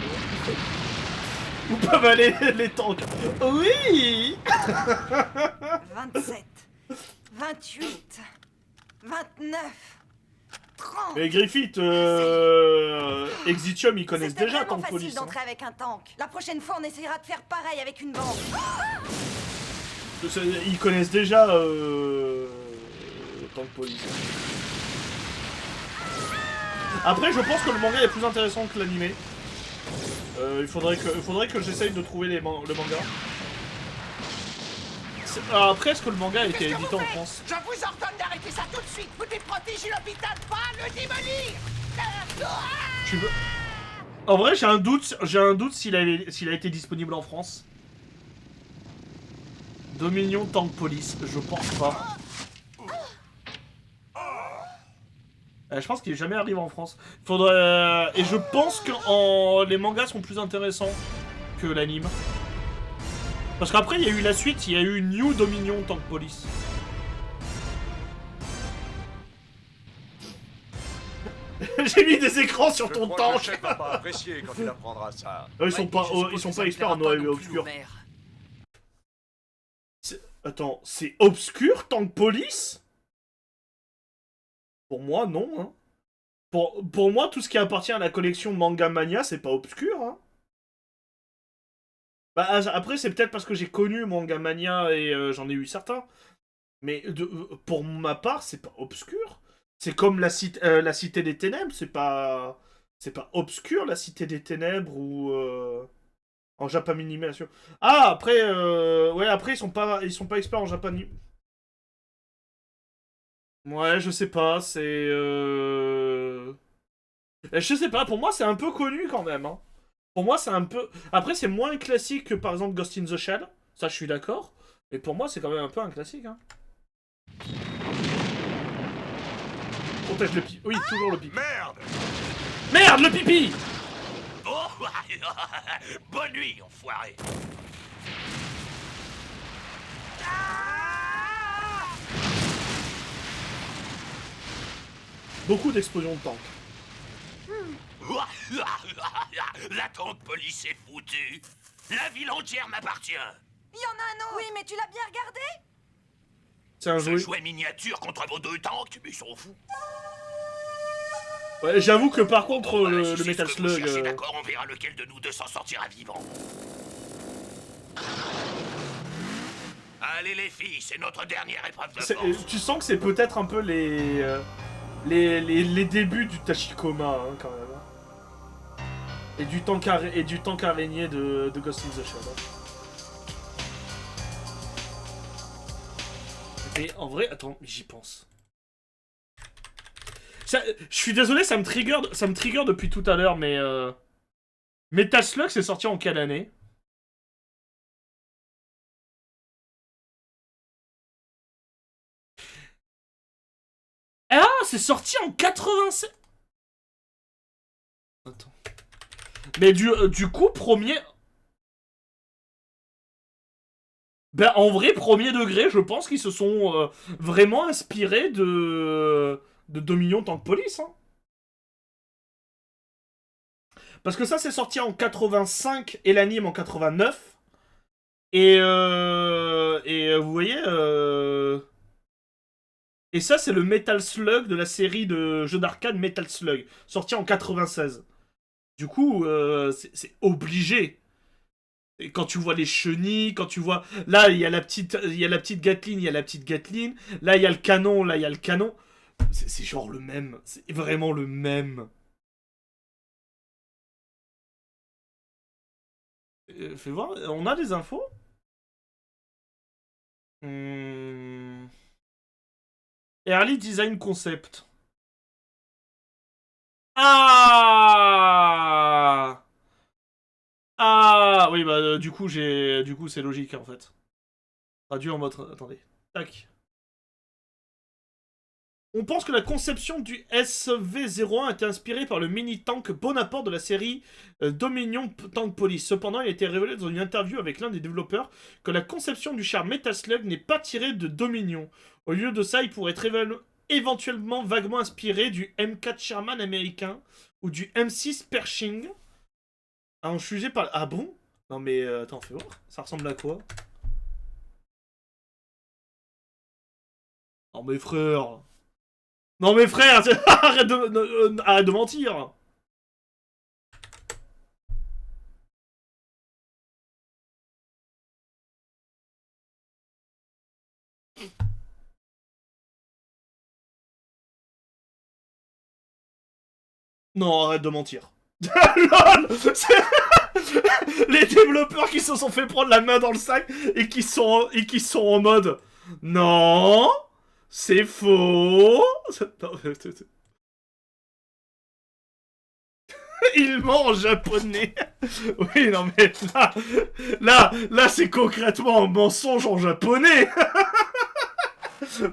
Où peuvent aller les tanks? Oui. 27, 28, 29, 30... Mais Griffith, Exitium, ils connaissent déjà Tank Police. C'est facile d'entrer avec un tank. La prochaine fois, on essaiera de faire pareil avec une banque. Ils connaissent déjà Tank Police. Après, je pense que le manga est plus intéressant que l'animé. Il faudrait que j'essaye de trouver le manga. Alors après, est-ce que le manga a été édité en France? Je vous ordonne d'arrêter ça tout de suite. Vous déprotégez l'hôpital, pas le démolir. Tu veux... En vrai, j'ai un doute s'il a été disponible en France. Dominion Tank Police, je pense pas. Je pense qu'il est jamais arrivé en France. Faudrait... Et je pense que les mangas sont plus intéressants que l'anime. Parce qu'après, il y a eu la suite, il y a eu New Dominion Tank Police. J'ai mis des écrans sur ton tank. Le chef va pas apprécier quand il apprendra ça. Ils sont pas experts en noir et obscur. Attends, c'est obscur Tank Police? Pour moi, non. Hein. Pour moi, tout ce qui appartient à la collection Manga Mania, c'est pas obscur. Hein. Bah, après, c'est peut-être parce que j'ai connu Manga Mania et j'en ai eu certains. Mais pour ma part, c'est pas obscur. C'est comme la Cité des Ténèbres, c'est pas obscur, la Cité des Ténèbres ou en japanimation. Ah, après, ouais, après ils sont pas experts en japanime. Ouais, je sais pas, c'est... Je sais pas, pour moi c'est un peu connu quand même. Hein. Pour moi c'est un peu... Après c'est moins classique que par exemple Ghost in the Shell, ça je suis d'accord. Mais pour moi c'est quand même un peu un classique. Hein. Protège le pic. Oui, toujours le pic. Merde! Merde, le pipi! Oh, bonne nuit, enfoiré. Beaucoup d'explosions de tanks. La tank police est foutue. La ville entière m'appartient. Il y en a un autre. Oui, mais tu l'as bien regardé? C'est un Ce jouet. jouet miniature contre vos 2 tanks, mais ils sont fous. Ouais, j'avoue que par contre, Bon, bah, le si c'est Metal ce que vous Slug... cherchez, d'accord, on verra lequel de nous deux s'en sortira vivant. Allez les filles, c'est notre dernière épreuve de force. Tu sens que c'est peut-être un peu les débuts du Tachikoma, hein, quand même. Et du tank, araignée de Ghost in the Shell. Et en vrai, attends, j'y pense. Je suis désolé, ça me trigger depuis tout à l'heure, mais... Metal Slug, c'est sorti en quelle année? Ah, c'est sorti en 87. Attends. Mais du coup, premier... Ben, en vrai, premier degré, je pense qu'ils se sont vraiment inspirés de Dominion Tank Police. Hein. Parce que ça, c'est sorti en 85 et l'anime en 89. Et vous voyez... Et ça, c'est le Metal Slug de la série de jeux d'arcade Metal Slug, sorti en 96. Du coup, c'est obligé. Et quand tu vois les chenilles, quand tu vois... Là, il y a la petite Gatling, il y a la petite Gatling. Là, il y a le canon, là, il y a le canon. C'est genre le même. C'est vraiment le même. Fais voir, on a des infos? Early Design Concept. Ah! Ah! Oui, bah, du coup, c'est logique, en fait. Traduit en mode... Attendez. Tac. On pense que la conception du SV-01 a été inspirée par le mini-tank Bonaparte de la série Dominion Tank Police. Cependant, il a été révélé dans une interview avec l'un des développeurs que la conception du char Metal Slug n'est pas tirée de Dominion. Au lieu de ça, il pourrait être éventuellement vaguement inspiré du M4 Sherman américain ou du M6 Pershing. Un jugé par... Ah bon? Non mais attends, fais voir. Ça ressemble à quoi? Non mais frère... Non mais frère, arrête de mentir. Non, arrête de mentir. LOL. Les développeurs qui se sont fait prendre la main dans le sac et qui sont en mode non, c'est faux. Il ment en japonais. Oui, non mais là c'est concrètement un mensonge en japonais.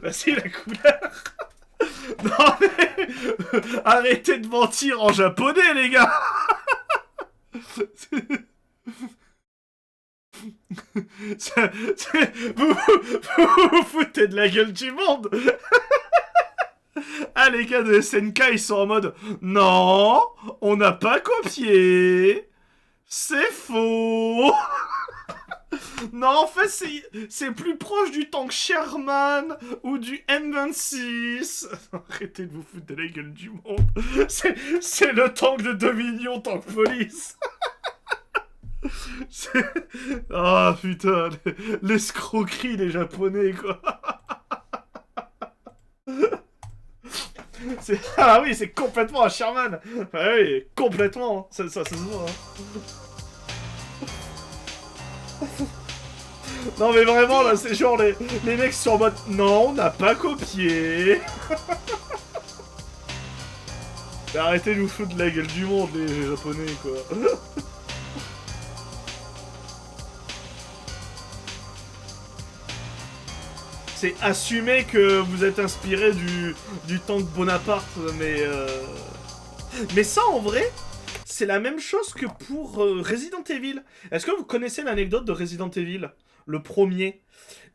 Bah si, la couleur. Non mais... Arrêtez de mentir en japonais, les gars. Vous vous foutez de la gueule du monde. Ah, les gars de SNK, ils sont en mode non, on n'a pas copié. C'est faux. Non, en fait, c'est plus proche du tank Sherman ou du M26. Arrêtez de vous foutre de la gueule du monde. C'est le tank de Dominion Tank Police. Ah, putain, l'escroquerie des Japonais, quoi. Ah oui, c'est complètement un Sherman. Ah oui, complètement. Ça se voit. Hein. Non mais vraiment là, c'est genre les mecs sont en mode non, on n'a pas copié. Arrêtez de vous foutre de la gueule du monde, les Japonais, quoi. C'est assumer que vous êtes inspiré du tank Bonaparte, mais Mais ça, en vrai, c'est la même chose que pour Resident Evil. Est-ce que vous connaissez l'anecdote de Resident Evil? Le premier.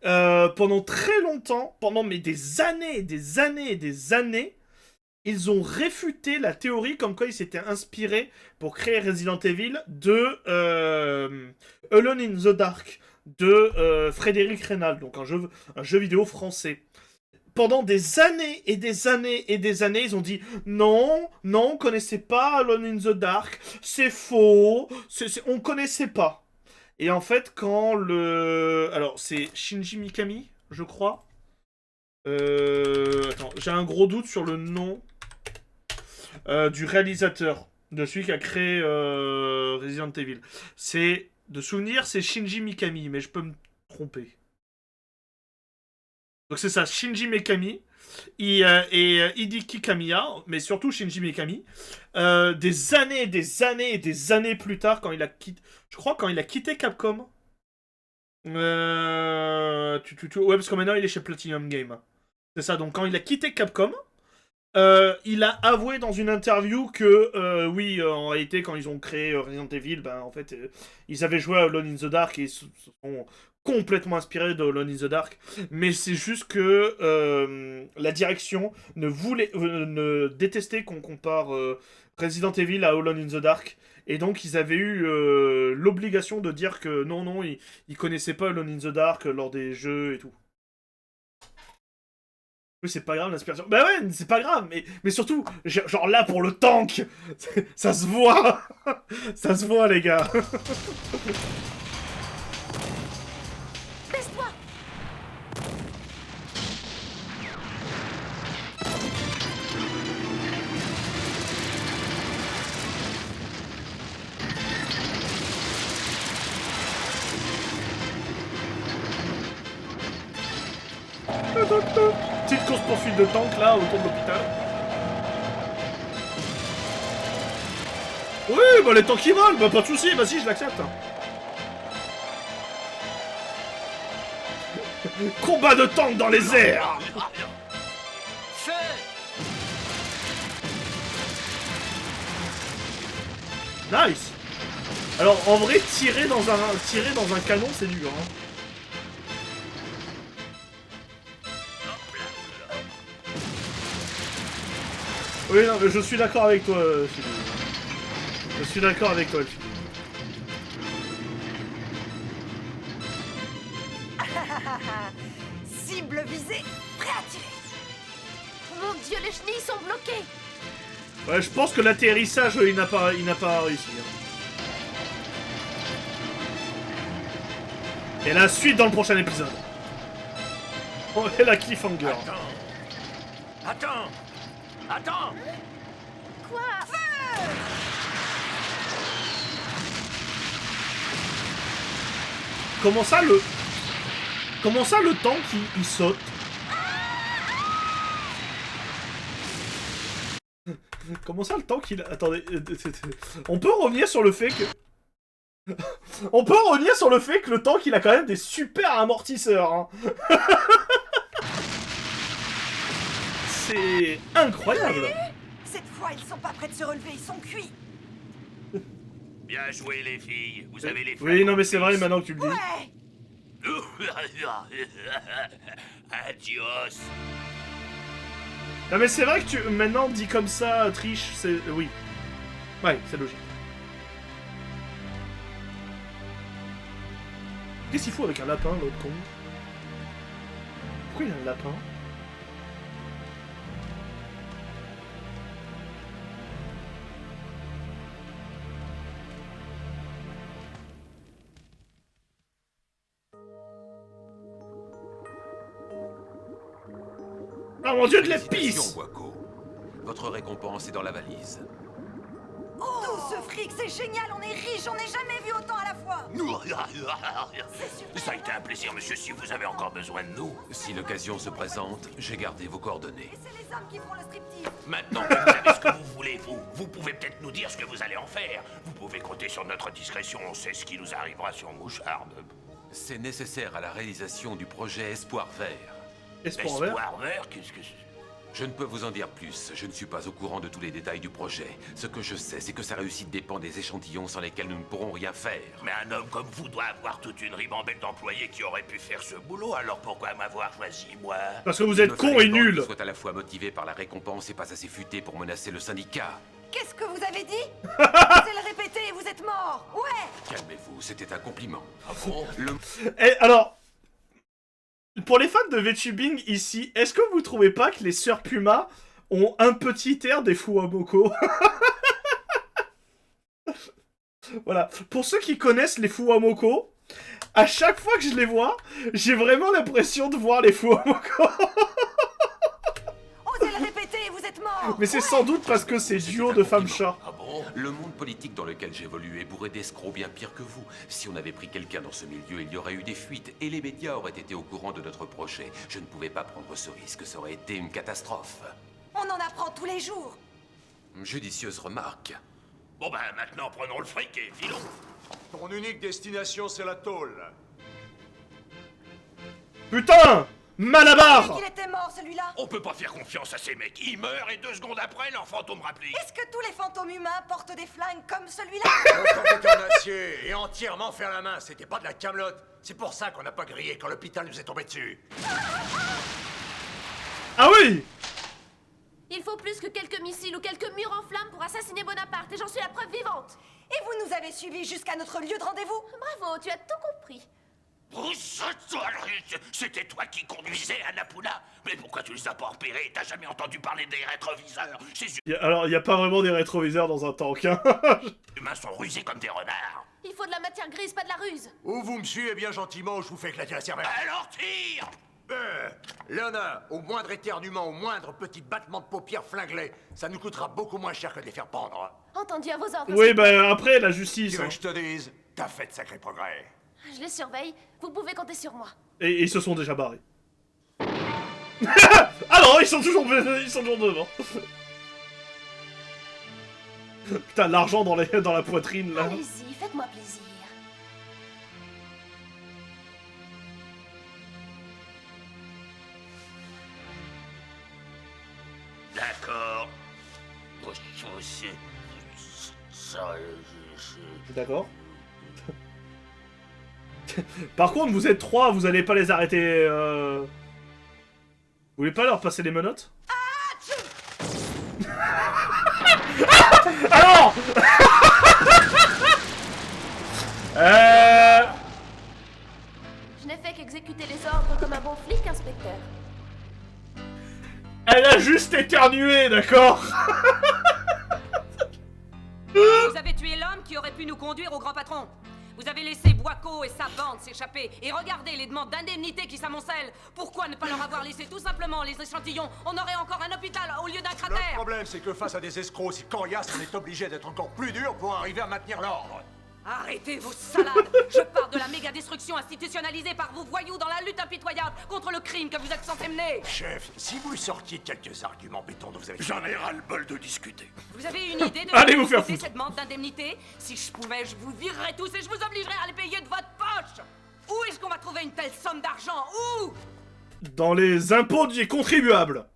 Pendant très longtemps, pendant mais des années et des années et des années, ils ont réfuté la théorie comme quoi ils s'étaient inspirés pour créer Resident Evil de Alone in the Dark de Frédéric Reynal, donc un jeu vidéo français. Pendant des années et des années et des années, ils ont dit non, on connaissait pas Alone in the Dark, c'est faux, on connaissait pas. Et en fait, quand le... Alors, c'est Shinji Mikami, je crois. Attends, j'ai un gros doute sur le nom du réalisateur, de celui qui a créé Resident Evil. C'est, de souvenir, c'est Shinji Mikami, mais je peux me tromper. Donc c'est ça, Shinji Mikami et Hideki Kamiya, mais surtout Shinji Mikami, des années et des années et des années plus tard, quand il a quitté... Je crois quand il a quitté Capcom. Ouais, parce que maintenant il est chez Platinum Game. C'est ça, donc quand il a quitté Capcom, il a avoué dans une interview que, oui, en réalité, quand ils ont créé Resident Evil, ben, en fait, ils avaient joué à Alone in the Dark et ils se sont complètement inspirés de Alone in the Dark. Mais c'est juste que la direction ne détestait qu'on compare Resident Evil à Alone in the Dark. Et donc, ils avaient eu l'obligation de dire que non, ils connaissaient pas Alone in the Dark lors des jeux et tout. Oui, c'est pas grave l'inspiration. Bah ouais, c'est pas grave, mais surtout, genre là pour le tank, ça se voit. Ça se voit, les gars. Baisse-toi. Petite course-poursuite de tank là autour de l'hôpital. Oui, bah les tanks qui volent, bah pas de soucis, vas-y, je l'accepte. Combat de tank dans les airs. Nice. Alors en vrai, tirer dans un canon, c'est dur. Hein. Oui, non, mais je suis d'accord avec toi, Philippe. Je suis d'accord avec toi, Philippe. Cible visée, prêt à tirer. Mon Dieu, les chenilles sont bloquées. Ouais, je pense que l'atterrissage, il n'a pas réussi. Hein. Et la suite dans le prochain épisode. Oh, et la cliffhanger. Attends. Quoi? Feu! Comment ça le tank il saute? Comment ça le tank il... Attendez, on peut revenir sur le fait que... On peut revenir sur le fait que le tank il a quand même des super amortisseurs. Hein. C'est incroyable. Cette fois, ils sont pas prêts de se relever, ils sont cuits. Bien joué, les filles. Vous avez les... Oui, non mais c'est vrai maintenant que tu le dis. Ouais. Adios. Non mais c'est vrai que tu... Maintenant, dit comme ça, triche, c'est... Oui. Ouais, c'est logique. Qu'est-ce qu'il faut avec un lapin, l'autre con? Pourquoi il y a un lapin? Oh mon dieu, de l'épice! Wako. Votre récompense est dans la valise. Tout ce fric, c'est génial, on est riche, on n'est jamais vu autant à la fois. Ça a été un plaisir, monsieur, si vous avez encore besoin de nous. Si l'occasion se présente, j'ai gardé vos coordonnées. Et c'est les hommes qui feront le striptease. Maintenant que vous savez ce que vous voulez, vous pouvez peut-être nous dire ce que vous allez en faire. Vous pouvez compter sur notre discrétion, on sait ce qui nous arrivera sur Mouchard. C'est nécessaire à la réalisation du projet Espoir Vert. Espoir Vert? Espoir Vert, qu'est-ce que c'est? Je ne peux vous en dire plus. Je ne suis pas au courant de tous les détails du projet. Ce que je sais, c'est que sa réussite dépend des échantillons sans lesquels nous ne pourrons rien faire. Mais un homme comme vous doit avoir toute une ribambelle d'employés qui auraient pu faire ce boulot, alors pourquoi m'avoir choisi, moi? Parce que vous êtes con et nul. Soit à la fois motivé par la récompense et pas assez futé pour menacer le syndicat. Qu'est-ce que vous avez dit? Osez le répéter, vous êtes mort. Ouais. Calmez-vous, c'était un compliment. Ah bon? Et alors, pour les fans de VTubing ici, est-ce que vous trouvez pas que les sœurs Puma ont un petit air des Fuwamoko? Voilà. Pour ceux qui connaissent les Fuwamoko, à chaque fois que je les vois, j'ai vraiment l'impression de voir les Fuwamoko. Osez le répéter, vous êtes mort. Mais c'est sans doute parce que c'est duo de femmes chats. Le monde politique dans lequel j'évolue est bourré d'escrocs bien pire que vous. Si on avait pris quelqu'un dans ce milieu, il y aurait eu des fuites et les médias auraient été au courant de notre projet. Je ne pouvais pas prendre ce risque, ça aurait été une catastrophe. On en apprend tous les jours. Judicieuse remarque. Bon ben, maintenant, prenons le fric et filons. Ton unique destination, c'est la tôle. Putain! Malabar! Il était mort, celui-là. On peut pas faire confiance à ces mecs. Ils meurent et 2 secondes après, leur fantôme rapplique. Est-ce que tous les fantômes humains portent des flingues comme celui-là? Autant était en acier et entièrement fer la main, c'était pas de la camelote. C'est pour ça qu'on n'a pas grillé quand l'hôpital nous est tombé dessus. Ah oui! Il faut plus que quelques missiles ou quelques murs en flammes pour assassiner Bonaparte, et j'en suis la preuve vivante. Et vous nous avez suivis jusqu'à notre lieu de rendez-vous? Bravo, tu as tout compris. C'était toi qui conduisais Annapurna. Mais pourquoi tu les as pas repérés? T'as jamais entendu parler des rétroviseurs? Ces Alors, il n'y a pas vraiment des rétroviseurs dans un tank, hein. humains sont rusés comme des renards. Il faut de la matière grise, pas de la ruse. Ou vous me suivez bien gentiment ou je vous fais éclater la cervelle. Alors tire! Léonard, au moindre éternuement, au moindre petit battement de paupières flinguelé, ça nous coûtera beaucoup moins cher que de les faire pendre. Entendu, à vos ordres. Oui, bah après, la justice. Tu veux Hein. que je te dise? T'as fait de sacrés progrès. Je les surveille, vous pouvez compter sur moi. Et ils se sont déjà barrés. Ah non, ils sont toujours devant. Putain, l'argent dans la poitrine, là. Allez-y, faites-moi plaisir. D'accord. D'accord. Par contre, vous êtes 3, vous allez pas les arrêter. Vous voulez pas leur passer les menottes? Alors Je n'ai fait qu'exécuter les ordres comme un bon flic, inspecteur. Elle a juste éternué, d'accord? Vous avez tué l'homme qui aurait pu nous conduire au grand patron. Vous avez laissé Boisco et sa bande s'échapper. Et regardez les demandes d'indemnité qui s'amoncellent. Pourquoi ne pas leur avoir laissé tout simplement les échantillons? On aurait encore un hôpital au lieu d'un Le cratère. problème, c'est que face à des escrocs aussi coriaces, on est obligé d'être encore plus dur pour arriver à maintenir l'ordre. Arrêtez vos salades. Je parle de la méga destruction institutionnalisée par vos voyous dans la lutte impitoyable contre le crime que vous êtes censé mener. Chef, si vous sortiez quelques arguments béton dont vous avez... J'en ai ras-le-bol de discuter. Vous avez une idée de Allez vous faire coûter foutre. cette demande d'indemnité? Si je pouvais, je vous virerais tous et je vous obligerais à les payer de votre poche. Où est-ce qu'on va trouver une telle somme d'argent? Où? Dans les impôts des contribuables.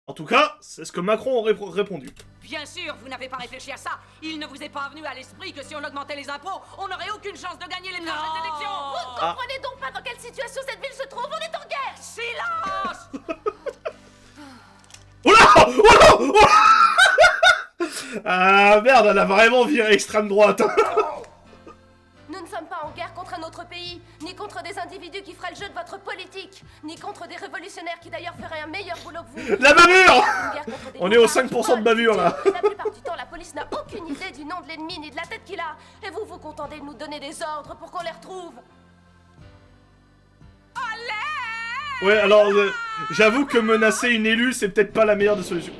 En tout cas, c'est ce que Macron aurait répondu. Bien sûr, vous n'avez pas réfléchi à ça. Il ne vous est pas venu à l'esprit que si on augmentait les impôts, on n'aurait aucune chance de gagner les prochaines élections. Vous ne comprenez donc pas dans quelle situation cette ville se trouve? On est en guerre. Silence. Oh là! Oh là! Oh là! Ah merde, elle a vraiment viré extrême droite. Nous ne sommes pas en guerre contre un autre pays, ni contre des individus qui feraient le jeu de votre politique, ni contre des révolutionnaires qui d'ailleurs feraient un meilleur boulot que vous. La bavure! Une guerre contre des On est au loupards 5% de bavure là. La plupart du temps, la police n'a aucune idée du nom de l'ennemi ni de la tête qu'il a. Et vous vous contentez de nous donner des ordres pour qu'on les retrouve. Ouais, alors, j'avoue que menacer une élue, c'est peut-être pas la meilleure des solutions.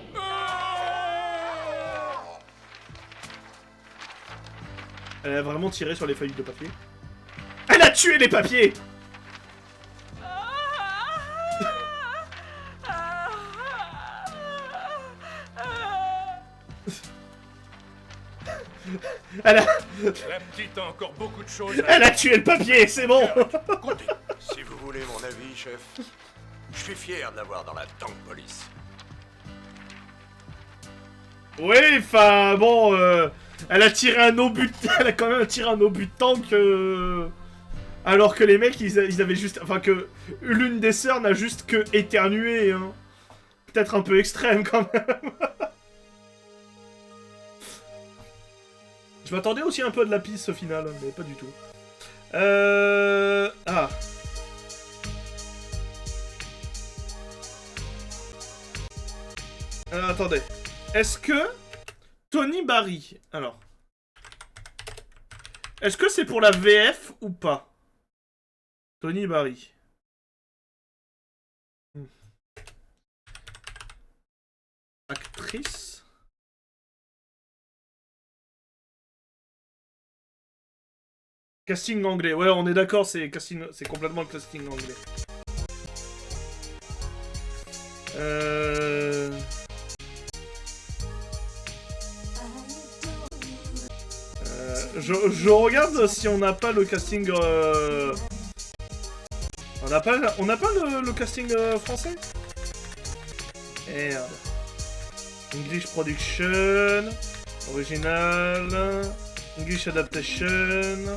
Elle a vraiment tiré sur les feuilles de papier. Elle a tué les papiers! Elle a... La petite a encore beaucoup de choses à... Elle a tué le papier, c'est bon! Si vous voulez mon avis, chef, je Je suis fier de l'avoir dans la Tank Police. Oui, enfin, bon, elle a tiré un obus, elle a quand même tiré un obus de tank, alors que les mecs, ils avaient juste, enfin que l'une des sœurs n'a juste que éternué, hein. Peut-être un peu extrême quand même. Je m'attendais aussi un peu de la piste au final, mais pas du tout. Ah. Attendez. Est-ce que Tony Barry... Alors. Est-ce que c'est pour la VF ou pas? Tony Barry. Actrice. Casting anglais. Ouais, on est d'accord, c'est casting... c'est complètement le casting anglais. Je regarde si on n'a pas le casting... On n'a pas le casting français? Merde. English Production... Original... English Adaptation...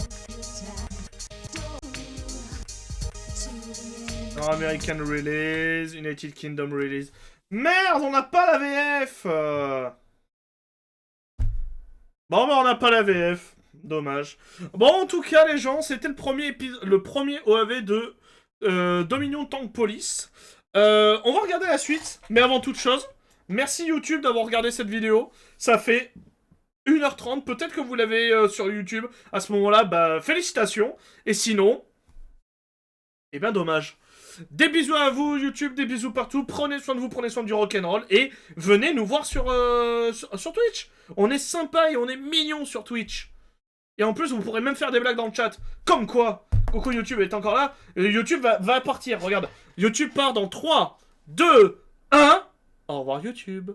American Release... United Kingdom Release... Merde, on n'a pas la VF. Bon, bah on n'a pas la VF. Dommage. Bon, en tout cas, les gens, c'était le premier OAV de Dominion Tank Police. On va regarder la suite, mais avant toute chose, merci YouTube d'avoir regardé cette vidéo. Ça fait 1h30, peut-être que vous l'avez sur YouTube. À ce moment-là, bah, félicitations. Et sinon, eh ben dommage. Des bisous à vous, YouTube, des bisous partout. Prenez soin de vous, prenez soin du rock'n'roll. Et venez nous voir sur Twitch. On est sympa et on est mignon sur Twitch. Et en plus, vous pourrez même faire des blagues dans le chat. Comme quoi, coucou YouTube est encore là. YouTube va partir, regarde. YouTube part dans 3, 2, 1. Au revoir YouTube.